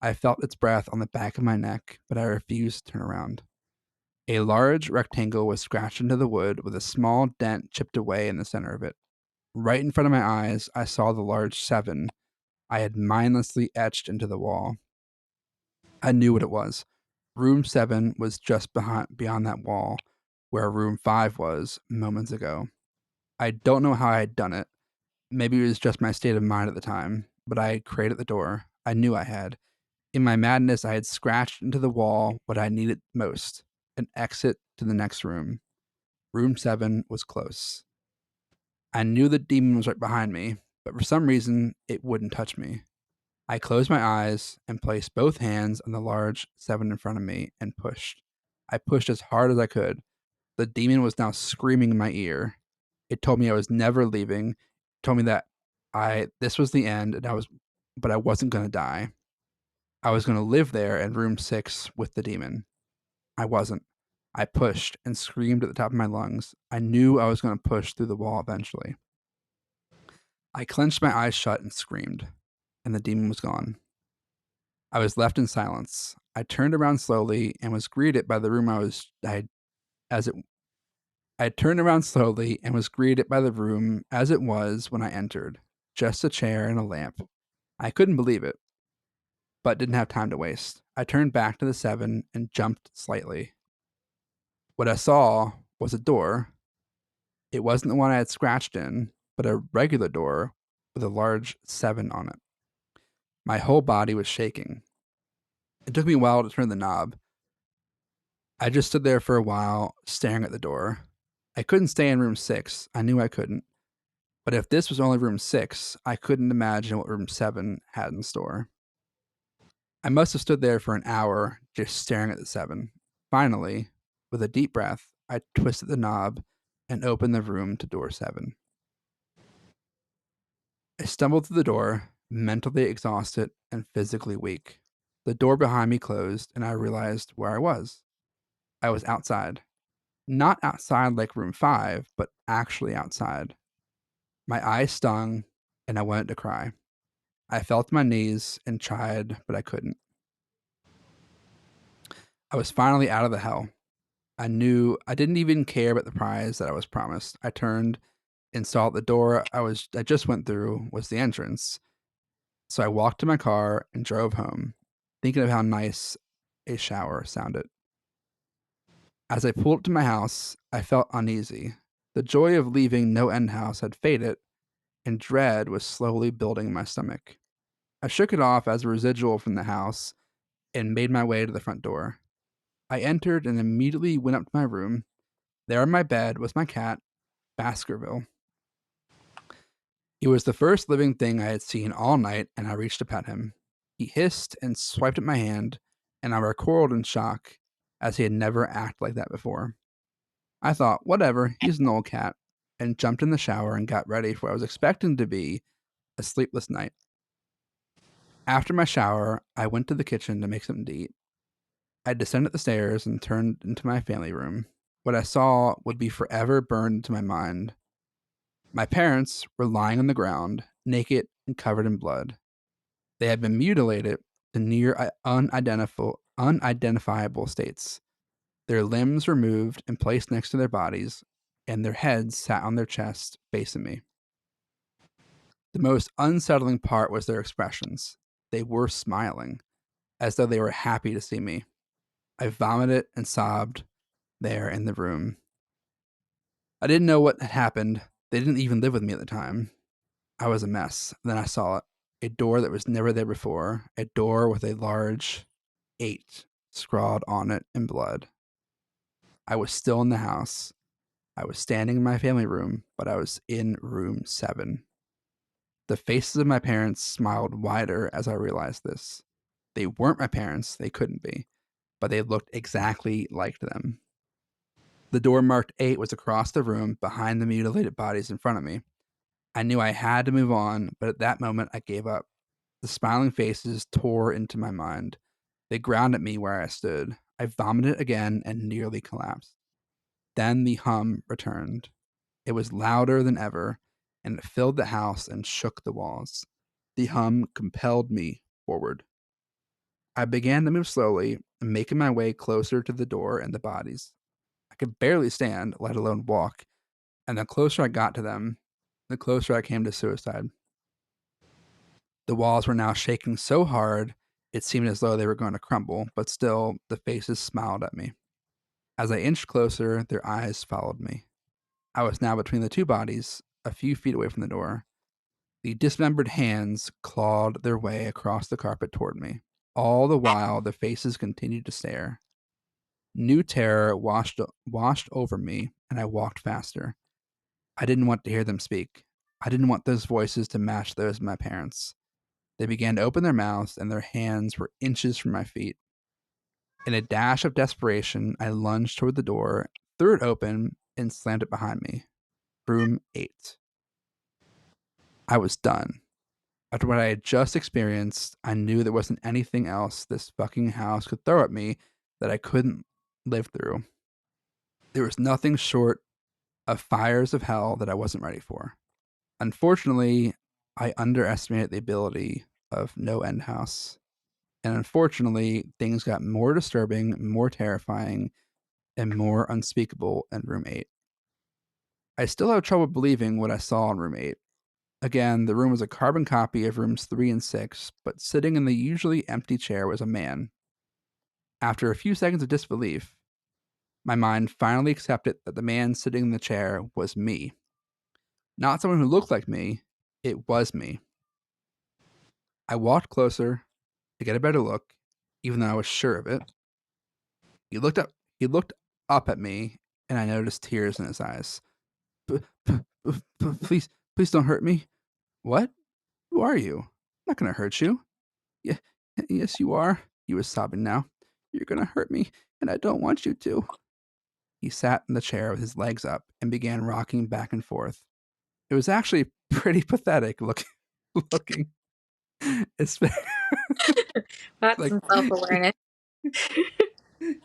I felt its breath on the back of my neck, but I refused to turn around. A large rectangle was scratched into the wood with a small dent chipped away in the center of it. Right in front of my eyes, I saw the large 7 I had mindlessly etched into the wall. I knew what it was. Room 7 was just beyond that wall, where room 5 was moments ago. I don't know how I had done it. Maybe it was just my state of mind at the time, but I had created the door. I knew I had. In my madness, I had scratched into the wall what I needed most, an exit to the next room. Room 7 was close. I knew the demon was right behind me, but for some reason, it wouldn't touch me. I closed my eyes and placed both hands on the large 7 in front of me and pushed. I pushed as hard as I could. The demon was now screaming in my ear. It told me I was never leaving. It told me that this was the end and but I wasn't going to die. I was going to live there in room 6 with the demon. I wasn't. I pushed and screamed at the top of my lungs. I knew I was going to push through the wall eventually. I clenched my eyes shut and screamed, and the demon was gone. I was left in silence. I turned around slowly and was greeted by the room I turned around slowly and was greeted by the room as it was when I entered. Just a chair and a lamp. I couldn't believe it, but didn't have time to waste. I turned back to the 7 and jumped slightly. What I saw was a door. It wasn't the one I had scratched in, but a regular door with a large 7 on it. My whole body was shaking. It took me a while to turn the knob. I just stood there for a while, staring at the door. I couldn't stay in room 6. I knew I couldn't. But if this was only room 6, I couldn't imagine what room 7 had in store. I must have stood there for an hour just staring at the 7. Finally, with a deep breath, I twisted the knob and opened the room to door 7. I stumbled through the door, mentally exhausted and physically weak. The door behind me closed, and I realized where I was. I was outside. Not outside like room 5, but actually outside. My eyes stung, and I wanted to cry. I fell to my knees and tried, but I couldn't. I was finally out of the hell. I knew I didn't even care about the prize that I was promised. I turned and saw the door I just went through was the entrance. So I walked to my car and drove home, thinking of how nice a shower sounded. As I pulled up to my house, I felt uneasy. The joy of leaving No End House had faded, and dread was slowly building in my stomach. I shook it off as a residual from the house and made my way to the front door. I entered and immediately went up to my room. There on my bed was my cat, Baskerville. He was the first living thing I had seen all night, and I reached to pet him. He hissed and swiped at my hand, and I recoiled in shock, as he had never acted like that before. I thought, whatever, he's an old cat, and jumped in the shower and got ready for what I was expecting to be a sleepless night. After my shower, I went to the kitchen to make something to eat. I descended the stairs and turned into my family room. What I saw would be forever burned into my mind. My parents were lying on the ground, naked and covered in blood. They had been mutilated to near unidentifiable states. Their limbs removed and placed next to their bodies, and their heads sat on their chests facing me. The most unsettling part was their expressions. They were smiling, as though they were happy to see me. I vomited and sobbed there in the room. I didn't know what had happened. They didn't even live with me at the time. I was a mess. Then I saw it. A door that was never there before. A door with a large 8 scrawled on it in blood. I was still in the house. I was standing in my family room, but I was in room 7. The faces of my parents smiled wider as I realized this. They weren't my parents, they couldn't be, but they looked exactly like them. The door marked 8 was across the room behind the mutilated bodies in front of me. I knew I had to move on, but at that moment I gave up. The smiling faces tore into my mind. They grounded me where I stood. I vomited again and nearly collapsed. Then the hum returned. It was louder than ever, and it filled the house and shook the walls. The hum compelled me forward. I began to move slowly, making my way closer to the door and the bodies. I could barely stand, let alone walk, and the closer I got to them, the closer I came to suicide. The walls were now shaking so hard it seemed as though they were going to crumble, but still the faces smiled at me. As I inched closer, their eyes followed me. I was now between the two bodies, a few feet away from the door. The dismembered hands clawed their way across the carpet toward me. All the while, the faces continued to stare. New terror washed over me, and I walked faster. I didn't want to hear them speak. I didn't want those voices to match those of my parents. They began to open their mouths, and their hands were inches from my feet. In a dash of desperation, I lunged toward the door, threw it open, and slammed it behind me. Room 8. I was done. After what I had just experienced, I knew there wasn't anything else this fucking house could throw at me that I couldn't live through. There was nothing short of fires of hell that I wasn't ready for. Unfortunately, I underestimated the ability of No End House. And unfortunately, things got more disturbing, more terrifying, and more unspeakable in room 8. I still have trouble believing what I saw in room 8. Again, the room was a carbon copy of rooms 3 and 6, but sitting in the usually empty chair was a man. After a few seconds of disbelief, my mind finally accepted that the man sitting in the chair was me. Not someone who looked like me, it was me. I walked closer to get a better look, even though I was sure of it. He looked up he looked up at me, and I noticed tears in his eyes. Please, please don't hurt me. What? Who are you? I'm not gonna hurt you. Yeah, Yes, you are. He was sobbing now. You're gonna hurt me, and I don't want you to. He sat in the chair with his legs up and began rocking back and forth. It was actually pretty pathetic looking. It's That's like some self awareness.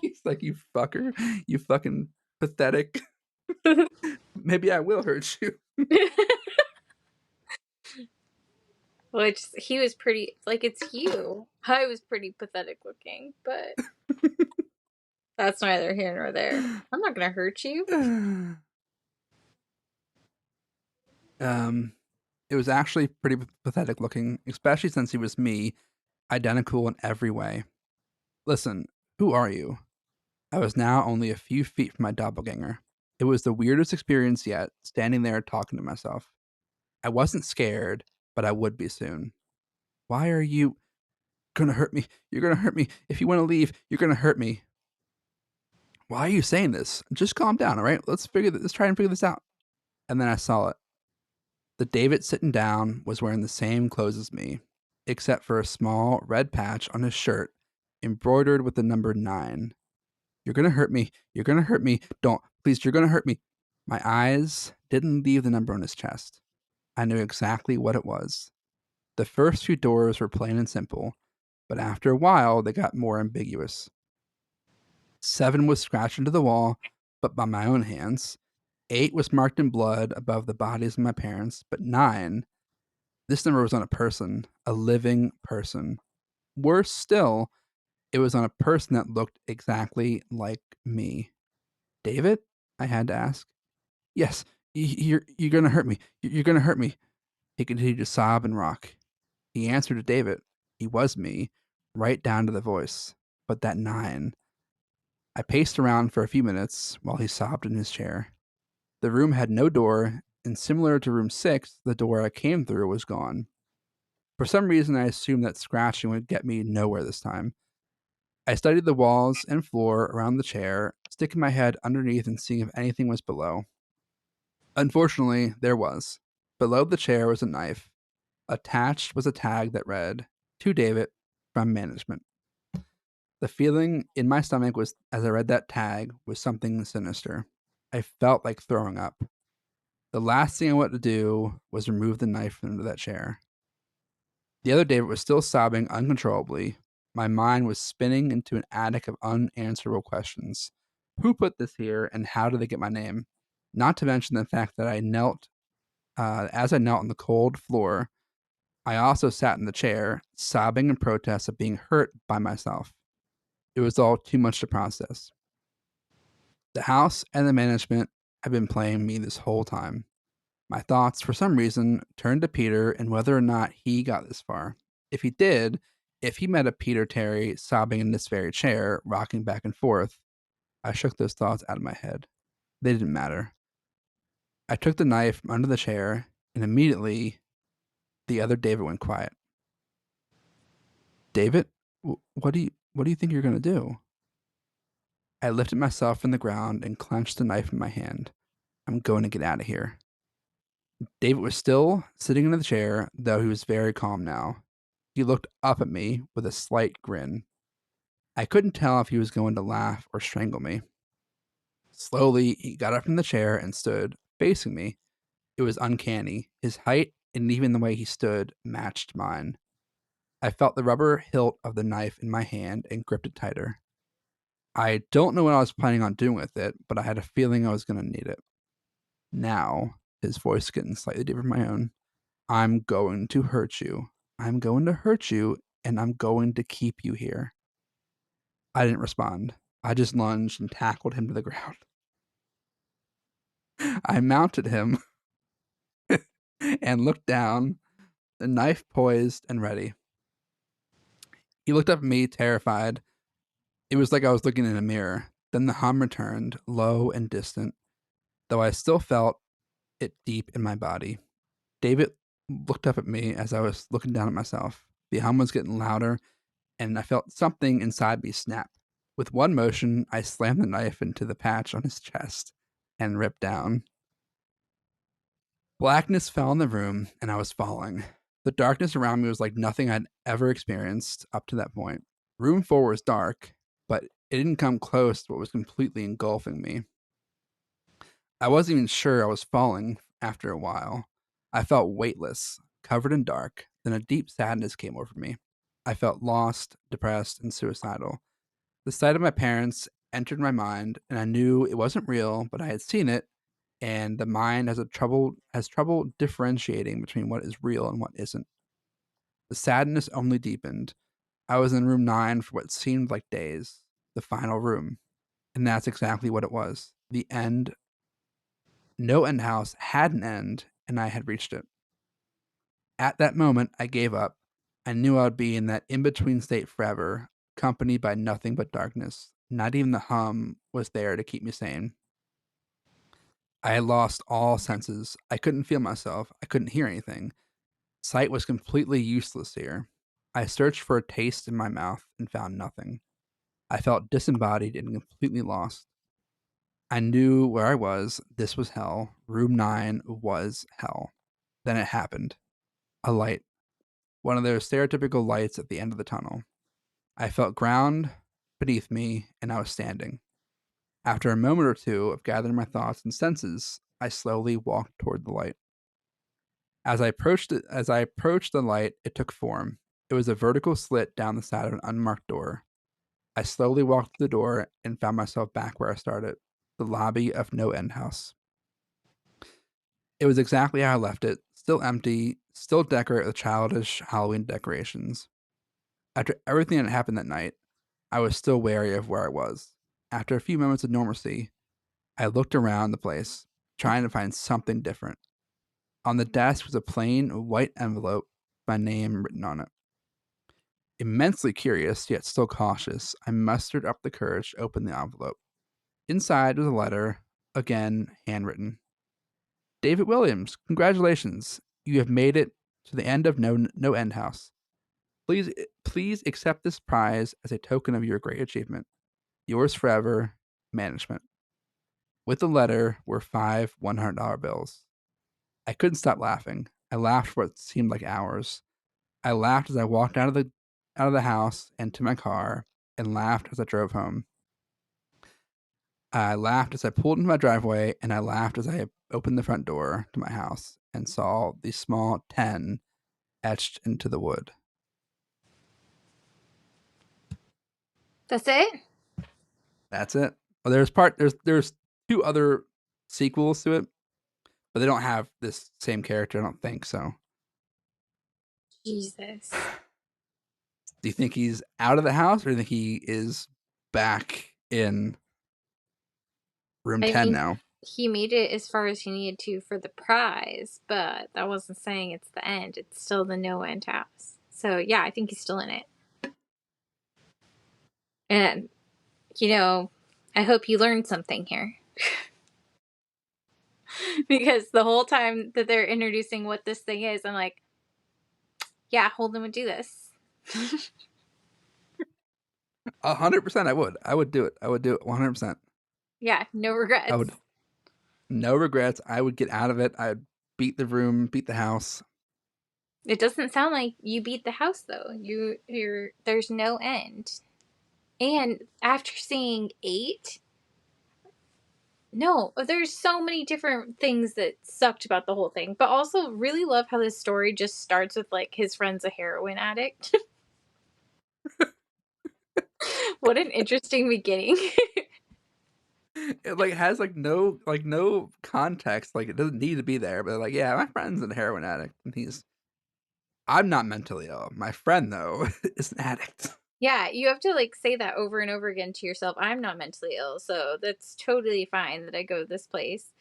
he's like, you fucker, you fucking pathetic. Maybe I will hurt you. Which he was pretty, like, it's you. I was pretty pathetic looking, but that's neither here nor there. I'm not gonna hurt you. It was actually pretty pathetic looking, especially since he was me, identical in every way. Listen, who are you? I was now only a few feet from my doppelganger. It was the weirdest experience yet, standing there talking to myself. I wasn't scared, but I would be soon. Why are you gonna hurt me? You're gonna hurt me. If you want to leave, you're gonna hurt me. Why are you saying this? Just calm down, all right? Let's try and figure this out. And then I saw it. The David sitting down was wearing the same clothes as me, except for a small red patch on his shirt embroidered with the number 9. You're gonna hurt me. You're gonna hurt me. Don't. Please, you're gonna hurt me. My eyes didn't leave the number on his chest. I knew exactly what it was. The first few doors were plain and simple, but after a while they got more ambiguous. 7 was scratched into the wall, but by my own hands. 8 was marked in blood above the bodies of my parents, but 9, this number was on a person, a living person. Worse still, it was on a person that looked exactly like me. David? I had to ask. Yes, you're gonna hurt me. You're gonna hurt me. He continued to sob and rock. He answered to David. He was me, right down to the voice. But that 9. I paced around for a few minutes while he sobbed in his chair. The room had no door, and similar to room 6, the door I came through was gone. For some reason, I assumed that scratching would get me nowhere this time. I studied the walls and floor around the chair, sticking my head underneath and seeing if anything was below. Unfortunately, there was. Below the chair was a knife. Attached was a tag that read, "To David, from management." The feeling in my stomach was, as I read that tag, was something sinister. I felt like throwing up. The last thing I wanted to do was remove the knife from under that chair. The other David was still sobbing uncontrollably. My mind was spinning into an attic of unanswerable questions. Who put this here, and how did they get my name? Not to mention the fact that as I knelt on the cold floor, I also sat in the chair, sobbing in protest of being hurt by myself. It was all too much to process. The house and the management had been playing me this whole time. My thoughts, for some reason, turned to Peter and whether or not he got this far. If he did, if he met a Peter Terry sobbing in this very chair, rocking back and forth, I shook those thoughts out of my head. They didn't matter. I took the knife from under the chair, and immediately the other David went quiet. David, what do you think you're gonna do? I lifted myself from the ground and clenched the knife in my hand. I'm going to get out of here. David was still sitting in the chair, though he was very calm now. He looked up at me with a slight grin. I couldn't tell if he was going to laugh or strangle me. Slowly, he got up from the chair and stood, facing me. It was uncanny. His height and even the way he stood matched mine. I felt the rubber hilt of the knife in my hand and gripped it tighter. I don't know what I was planning on doing with it, but I had a feeling I was going to need it. Now, his voice getting slightly deeper from my own, I'm going to hurt you. I'm going to hurt you, and I'm going to keep you here. I didn't respond. I just lunged and tackled him to the ground. I mounted him and looked down, the knife poised and ready. He looked up at me, terrified. It was like I was looking in a mirror. Then the hum returned, low and distant, though I still felt it deep in my body. David looked up at me as I was looking down at myself. The hum was getting louder, and I felt something inside me snap. With one motion, I slammed the knife into the patch on his chest and ripped down. Blackness fell in the room, and I was falling. The darkness around me was like nothing I'd ever experienced up to that point. Room 4 was dark, but it didn't come close to what was completely engulfing me. I wasn't even sure I was falling after a while. I felt weightless, covered in dark. Then a deep sadness came over me. I felt lost, depressed, and suicidal. The sight of my parents entered my mind, and I knew it wasn't real, but I had seen it, and the mind has trouble differentiating between what is real and what isn't. The sadness only deepened. I was in room 9 for what seemed like days, the final room, and that's exactly what it was. The end. No end house had an end, and I had reached it. At that moment, I gave up. I knew I would be in that in between state forever, accompanied by nothing but darkness. Not even the hum was there to keep me sane. I had lost all senses. I couldn't feel myself. I couldn't hear anything. Sight was completely useless here. I searched for a taste in my mouth and found nothing. I felt disembodied and completely lost. I knew where I was. This was hell. Room 9 was hell. Then it happened. A light. One of those stereotypical lights at the end of the tunnel. I felt ground beneath me, and I was standing. After a moment or two of gathering my thoughts and senses, I slowly walked toward the light. As I approached the light, it took form. It was a vertical slit down the side of an unmarked door. I slowly walked to the door and found myself back where I started, the lobby of No End House. It was exactly how I left it, still empty, still decorated with childish Halloween decorations. After everything that happened that night, I was still wary of where I was. After a few moments of normalcy, I looked around the place, trying to find something different. On the desk was a plain white envelope with my name written on it. Immensely curious, yet still cautious, I mustered up the courage to open the envelope. Inside was a letter, again handwritten. David Williams, congratulations. You have made it to the end of No End House. Please accept this prize as a token of your great achievement. Yours forever, management. With the letter were 5 $100 bills. I couldn't stop laughing. I laughed for what seemed like hours. I laughed as I walked out of the house and to my car, and laughed as I drove home. I laughed as I pulled into my driveway, and I laughed as I opened the front door to my house and saw the small 10 etched into the wood. That's it? That's it. Well, there's two other sequels to it, but they don't have this same character. I don't think so. Jesus. Do you think he's out of the house, or do you think he is back in room I 10 mean, now? he made it as far as he needed to for the prize, but that wasn't saying it's the end. It's still the no end house. So, yeah, I think he's still in it. And, I hope you learned something here. Because the whole time that they're introducing what this thing is, I'm like, yeah, Holden would do this. 100%, I would. I would do it. I would do it 100%. Yeah, no regrets. I would. No regrets. I would get out of it. I'd beat the room, beat the house. It doesn't sound like you beat the house though. There's no end. And after seeing 8, no, there's so many different things that sucked about the whole thing. But also really love how this story just starts with like his friend's a heroin addict. What an interesting beginning. It like has no context. Like it doesn't need to be there, but like, yeah, my friend's a heroin addict, and I'm not mentally ill. My friend though is an addict. Yeah, you have to like say that over and over again to yourself. I'm not mentally ill, so that's totally fine that I go to this place.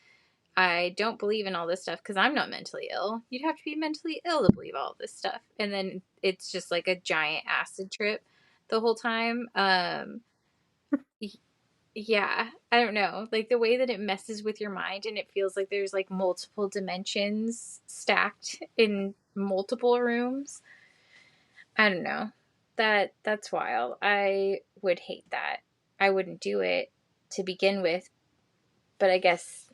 I don't believe in all this stuff because I'm not mentally ill. You'd have to be mentally ill to believe all this stuff. And then it's just like a giant acid trip the whole time. Yeah, I don't know. Like the way that it messes with your mind and it feels like there's like multiple dimensions stacked in multiple rooms. I don't know. That's wild. I would hate that. I wouldn't do it to begin with, but I guess.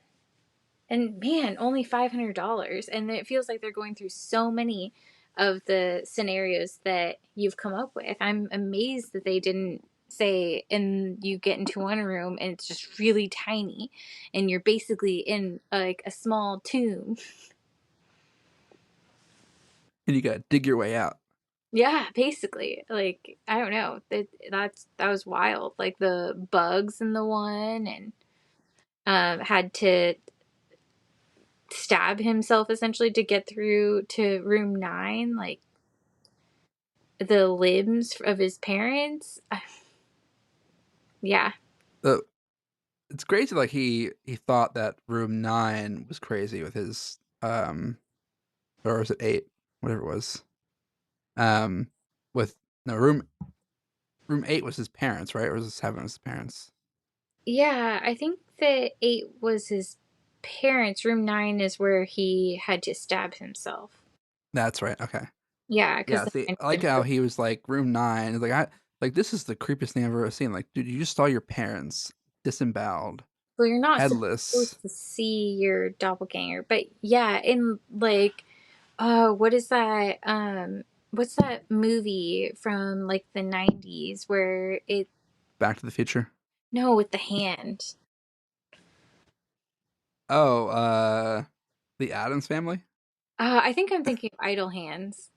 And man, only $500, and it feels like they're going through so many of the scenarios that you've come up with. I'm amazed that they didn't say, and you get into one room and it's just really tiny and you're basically in like a small tomb. And you gotta dig your way out. Yeah, basically. Like, I don't know. That was wild. Like the bugs in the one, and had to stab himself essentially to get through to room 9, like the limbs of his parents. Yeah. The It's crazy. Like he thought that room 9 was crazy with his or was it 8, whatever it was. Um, with no room 8 was his parents, right? Or was it 7 was his parents? Yeah, I think that 8 was his parents. Room 9 is where he had to stab himself. That's right. Okay. Yeah, because Yeah. the See, 9 I like how he was like room 9. It's like I like this is the creepiest thing I've ever seen. Like, dude, you just saw your parents disemboweled, well, you're not headless. supposed to see your doppelganger, but yeah, in like, what is that? What's that movie from like the 90s where it, Back to the Future. no, with the hand. Oh, the Adams Family. I think I'm thinking of Idle Hands.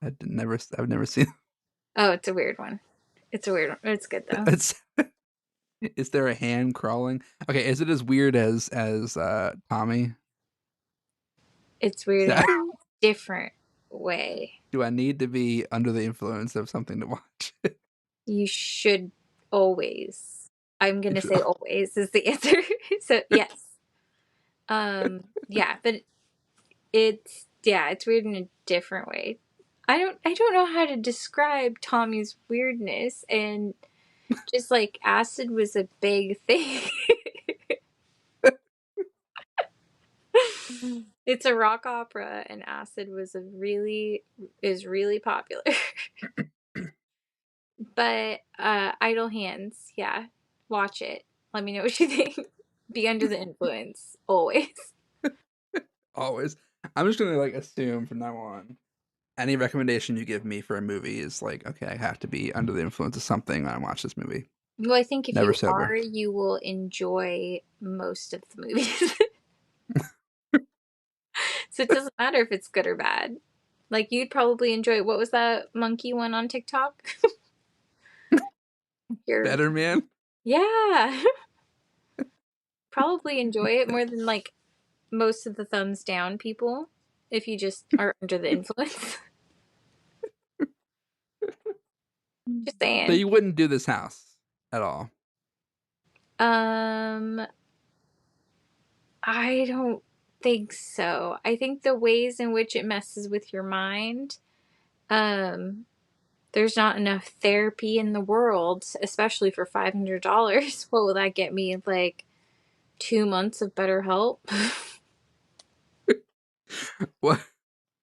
I've never seen. Oh, it's a weird one. It's a weird one. It's good though. It's is there a hand crawling? Okay, is it as weird as Tommy? It's weird in a different way. Do I need to be under the influence of something to watch? You should always. I'm You gonna should- say always is the answer. So yes. Yeah, but it's weird in a different way. I don't know how to describe Tommy's weirdness, and just like acid was a big thing. It's a rock opera, and acid is really popular. But Idle Hands, yeah, watch it. Let me know what you think. Be under the influence always. Always. I'm just gonna like assume from now on, any recommendation you give me for a movie is like, okay, I have to be under the influence of something when I watch this movie. Well, I think if Never you are, sober. you will enjoy most of the movies. So it doesn't matter if it's good or bad. Like, you'd probably enjoy, what was that monkey one on TikTok? Your Better man. Yeah. Probably enjoy it more than like most of the thumbs down people if you just are under the influence. Just So saying. you wouldn't do this house at all. Um, I don't think so. I think the ways in which it messes with your mind, um, there's not enough therapy in the world, especially for $500. What will that get me? Like 2 months of better help? What?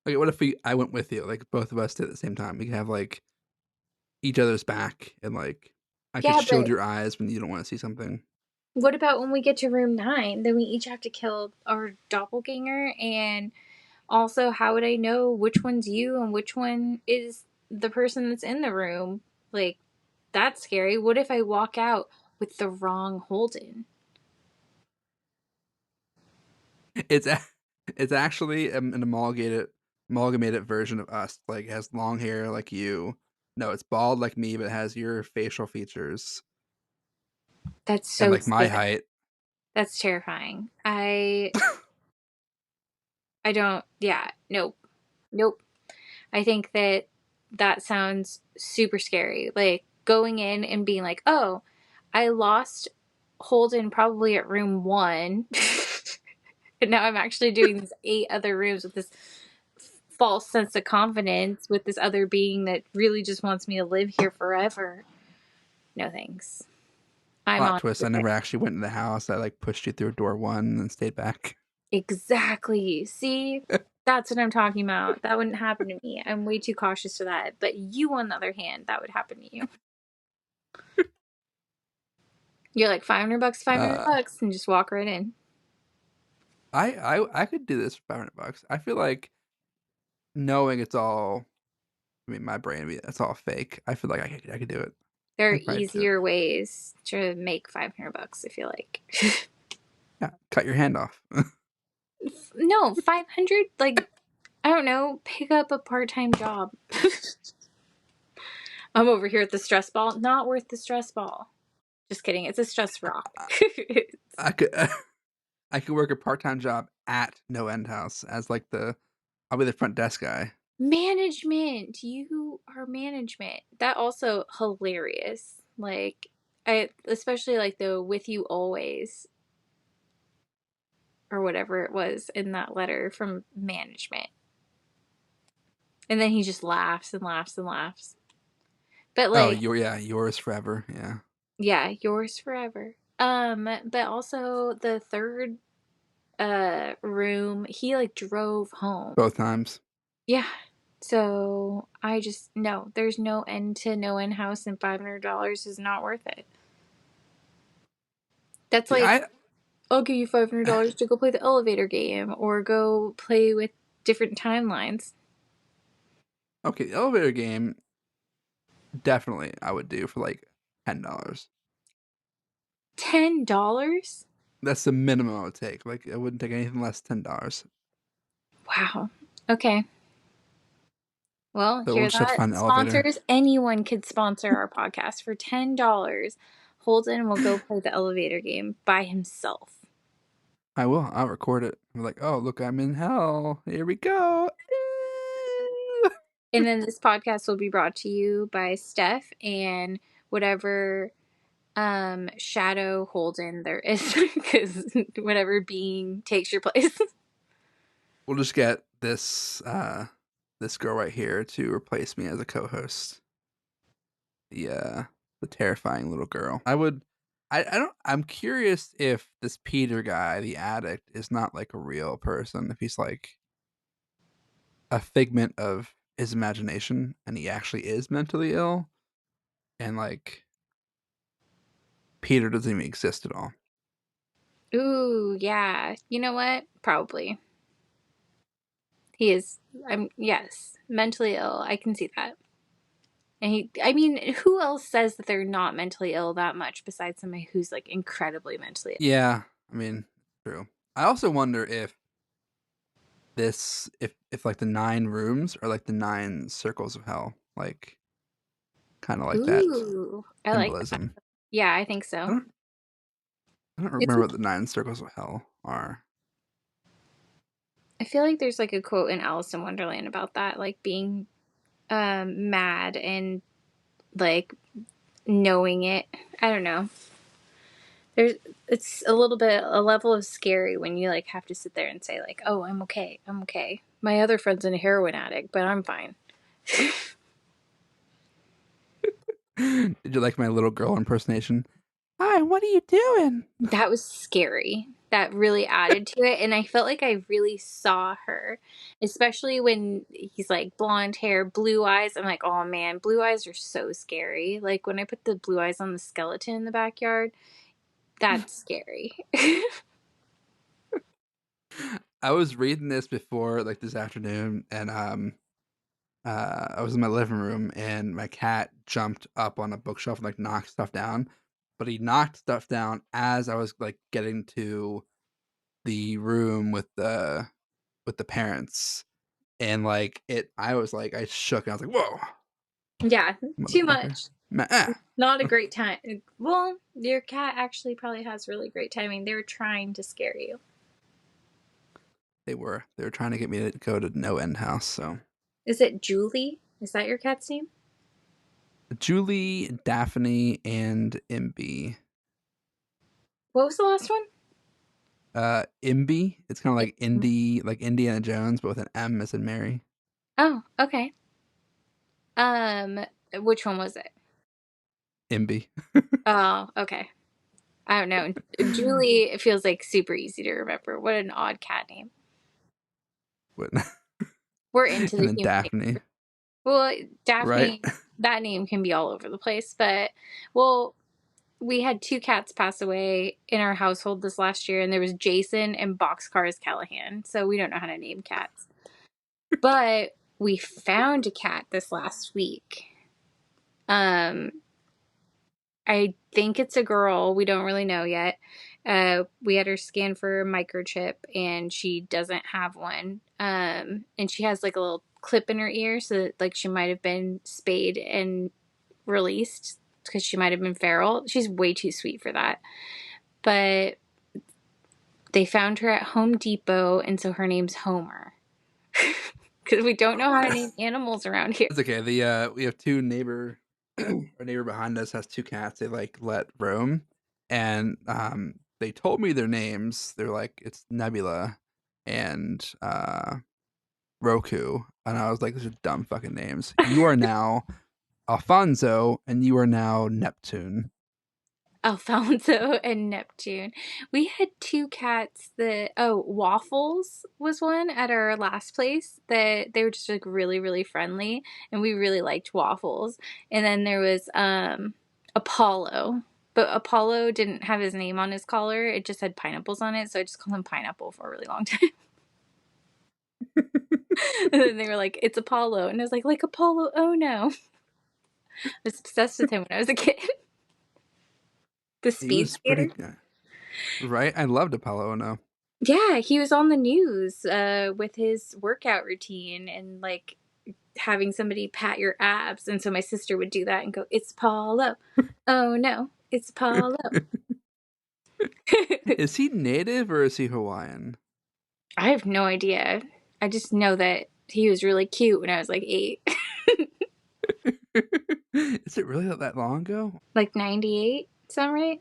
Okay, what if I went with you? Like both of us did at the same time. We could have like each other's back, and like I could Yeah, shield but your eyes when you don't want to see something. what about when we get to room 9? Then we each have to kill our doppelganger, and also, how would I know which one's you and which one is the person that's in the room? Like, that's scary. What if I walk out with the wrong Holden? It's a- it's actually an amalgamated version of us. Like it has long hair like you. No, it's bald like me, but it has your facial features That's and so like my scary. height. That's terrifying. I don't, yeah, nope. Nope. I think that sounds super scary. Like going in and being like, "Oh, I lost Holden probably at room 1." And now I'm actually doing these 8 other rooms with this false sense of confidence with this other being that really just wants me to live here forever. No thanks. I'm Plot on twist. I with it. never actually went in the house. I like pushed you through door 1 and then stayed back. Exactly. See? That's what I'm talking about. That wouldn't happen to me. I'm way too cautious for that. But you, on the other hand, that would happen to you. You're like $500, $500, Uh, and just walk right in. I could do this for $500. I feel like knowing it's all, I mean, my brain, it's all fake. I feel like I could do it. There I are could probably do it. easier ways to make $500, I feel like. Yeah, cut your hand off. No, 500, like, I don't know, pick up a part-time job. I'm over here at the stress ball. Not worth the stress ball. Just kidding. It's a stress rock. I could I could work a part-time job at No End House as like I'll be the front desk guy. Management. You are management. That also hilarious. Like, I especially like the with you always or whatever it was in that letter from management. And then he just laughs and laughs and laughs. But Oh, like, yours forever. Yeah. yeah, yours forever. But also the third room, he like drove home. Both times. Yeah. So I just no, there's no end to No End House, and $500 is not worth it. That's See, like, I'll give you $500 to go play the elevator game or go play with different timelines. Okay, the elevator game definitely I would do for like $10. $10? That's the minimum I would take. Like I wouldn't take anything less than $10. Wow. Okay. Well, So we'll hear just have to that? find an elevator. Sponsors, anyone could sponsor our podcast for $10. Holden will go play the elevator game by himself. I will. I'll record it. I'm like, oh look, I'm in hell. Here we go. And then this podcast will be brought to you by Steff and whatever shadow Holden there is, because whatever being takes your place. We'll just get this girl right here to replace me as a co-host. The terrifying little girl. I'm curious if this Peter guy, the addict, is not like a real person, if he's like a figment of his imagination and he actually is mentally ill and like Peter doesn't even exist at all. Ooh, yeah. You know what? Probably. He is, yes, mentally ill. I can see that. And I mean, who else says that they're not mentally ill that much besides somebody who's like incredibly mentally ill? Yeah, I mean, true. I also wonder if if like the 9 rooms are like the 9 circles of hell, like kind of like that Ooh, I like that. symbolism. Yeah, I think I so. don't I don't It's remember what the 9 circles of hell are. I feel like there's like a quote in Alice in Wonderland about that, like being mad and like knowing it. I don't know. It's a level of scary when you like have to sit there and say like, "Oh, I'm okay. I'm okay. My other friend's a heroin addict, but I'm fine." Did you like my little girl impersonation? Hi, what are you doing? That was scary. That really added to it, and I felt like I really saw her, especially when he's like blonde hair, blue eyes. I'm like, "Oh man, blue eyes are so scary." Like when I put the blue eyes on the skeleton in the backyard, that's scary. I was reading this before, like this afternoon, and I was in my living room, and my cat jumped up on a bookshelf and like knocked stuff down. But he knocked stuff down as I was like getting to the room with the parents, and like I was like I shook, and I was like, "Whoa, Yeah, too motherfucker!" much. Ah. Not a great time. Well, your cat actually probably has really great timing. They were trying to scare you. They were trying to get me to go to No End House. So Is it Julie? Is that your cat's name? Julie, Daphne, and Imby. What was the last one? Imby. It's kind of like indie, like Indiana Jones, but with an M as in Mary. Oh, okay. Which one was it? Imby. Oh, okay. I don't know. Julie, it feels like super easy to remember. What an odd cat name. What- We're into and the then human name. Daphne, Well, right? Daphne, that name can be all over the place, but well, we had 2 cats pass away in our household this last year, and there was Jason and Boxcars Callahan. So we don't know how to name cats. But we found a cat this last week. I think it's a girl. We don't really know yet. We had her scanned for a microchip, and she doesn't have one. And she has like a little clip in her ear, so that, like, she might have been spayed and released because she might have been feral. She's way too sweet for that. But they found her at Home Depot, and so her name's Homer. Because we don't know how to name animals around here. It's okay. We have two neighbor. Our neighbor behind us has two cats. They like let roam, and they told me their names. They're like, it's Nebula and Roku, and I was like, those are dumb fucking names. You are now Alfonso, and you are now Neptune. Alfonso and Neptune. We had two cats that, Waffles was one at our last place, that they were just like really, really friendly, and we really liked Waffles. And then there was Apollo, but Apollo didn't have his name on his collar, it just had pineapples on it, so I just called him Pineapple for a really long time. And then they were like, it's Apollo, and I was like Apollo, oh no. I was obsessed with him when I was a kid. The He speed was skater. pretty good. Right? I loved Apollo. No. Yeah, he was on the news with his workout routine and like having somebody pat your abs. And so my sister would do that and go, it's Paulo. Oh no, it's Paulo. Is he native or is he Hawaiian? I have no idea. I just know that he was really cute when I was like 8. Is it really that long ago? Like 98, sound right?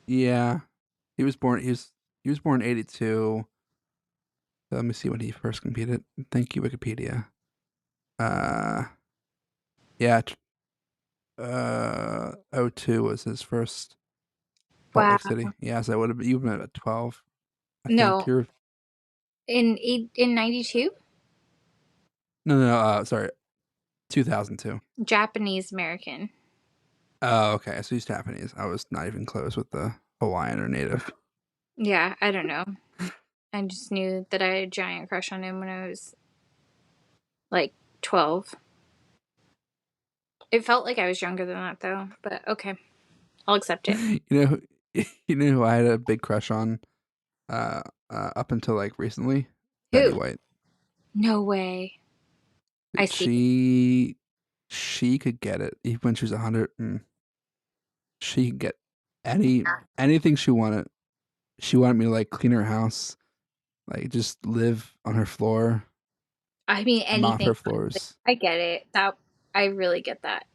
Yeah. He was born in 82. So let me see when he first competed. Thank you, Wikipedia. Yeah, 02 was his first Salt Wow. Lake City. Yeah, so that would have been, you've been at 12. I think No, you're in 92? no, sorry. 2002. Japanese American. Oh, okay. So he's Japanese. I was not even close with the Hawaiian or native. Yeah, I don't know. I just knew that I had a giant crush on him when I was like 12. It felt like I was younger than that though, but okay. I'll accept it. You know who I had a big crush on up until like recently? Betty Who? White. No way. I see. She could get it even when she was 100. She could get anything she wanted. She wanted me to like clean her house, like just live on her floor, I mean, mop anything. her floors. I get it. I really get that.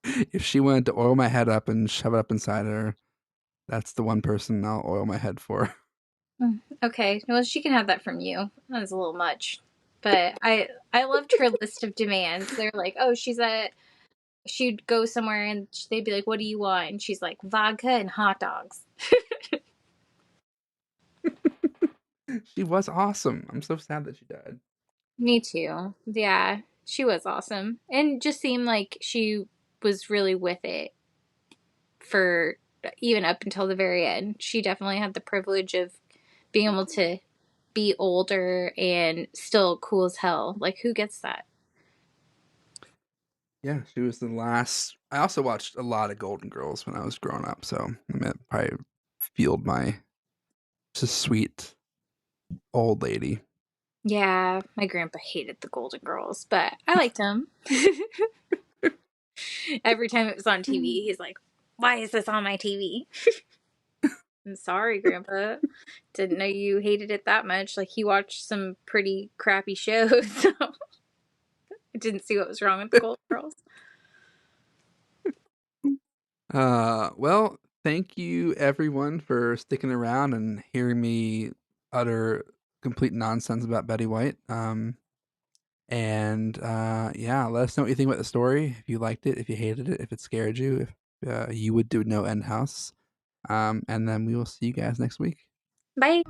If she wanted to oil my head up and shove it up inside her, that's the one person I'll oil my head for. Okay. Well, she can have that from you. That's a little much. But I loved her list of demands. They're like, oh, she'd go somewhere and they'd be like, what do you want? And she's like, vodka and hot dogs. She was awesome. I'm so sad that she died. Me too. Yeah, she was awesome. And just seemed like she was really with it for even up until the very end. She definitely had the privilege of being able to be older and still cool as hell. Like, who gets that? Yeah, she was the last. I also watched a lot of Golden Girls when I was growing up, so I mean, it probably fueled my just sweet old lady. Yeah, my grandpa hated the Golden Girls, but I liked them. Every time it was on TV, he's like, why is this on my TV? I'm sorry, Grandpa. Didn't know you hated it that much. Like, he watched some pretty crappy shows, so I didn't see what was wrong with the Golden Girls. Well, thank you everyone for sticking around and hearing me utter complete nonsense about Betty White. And yeah, let us know what you think about the story. If you liked it, if you hated it, if it scared you, if you would do no end house. And then we will see you guys next week. Bye.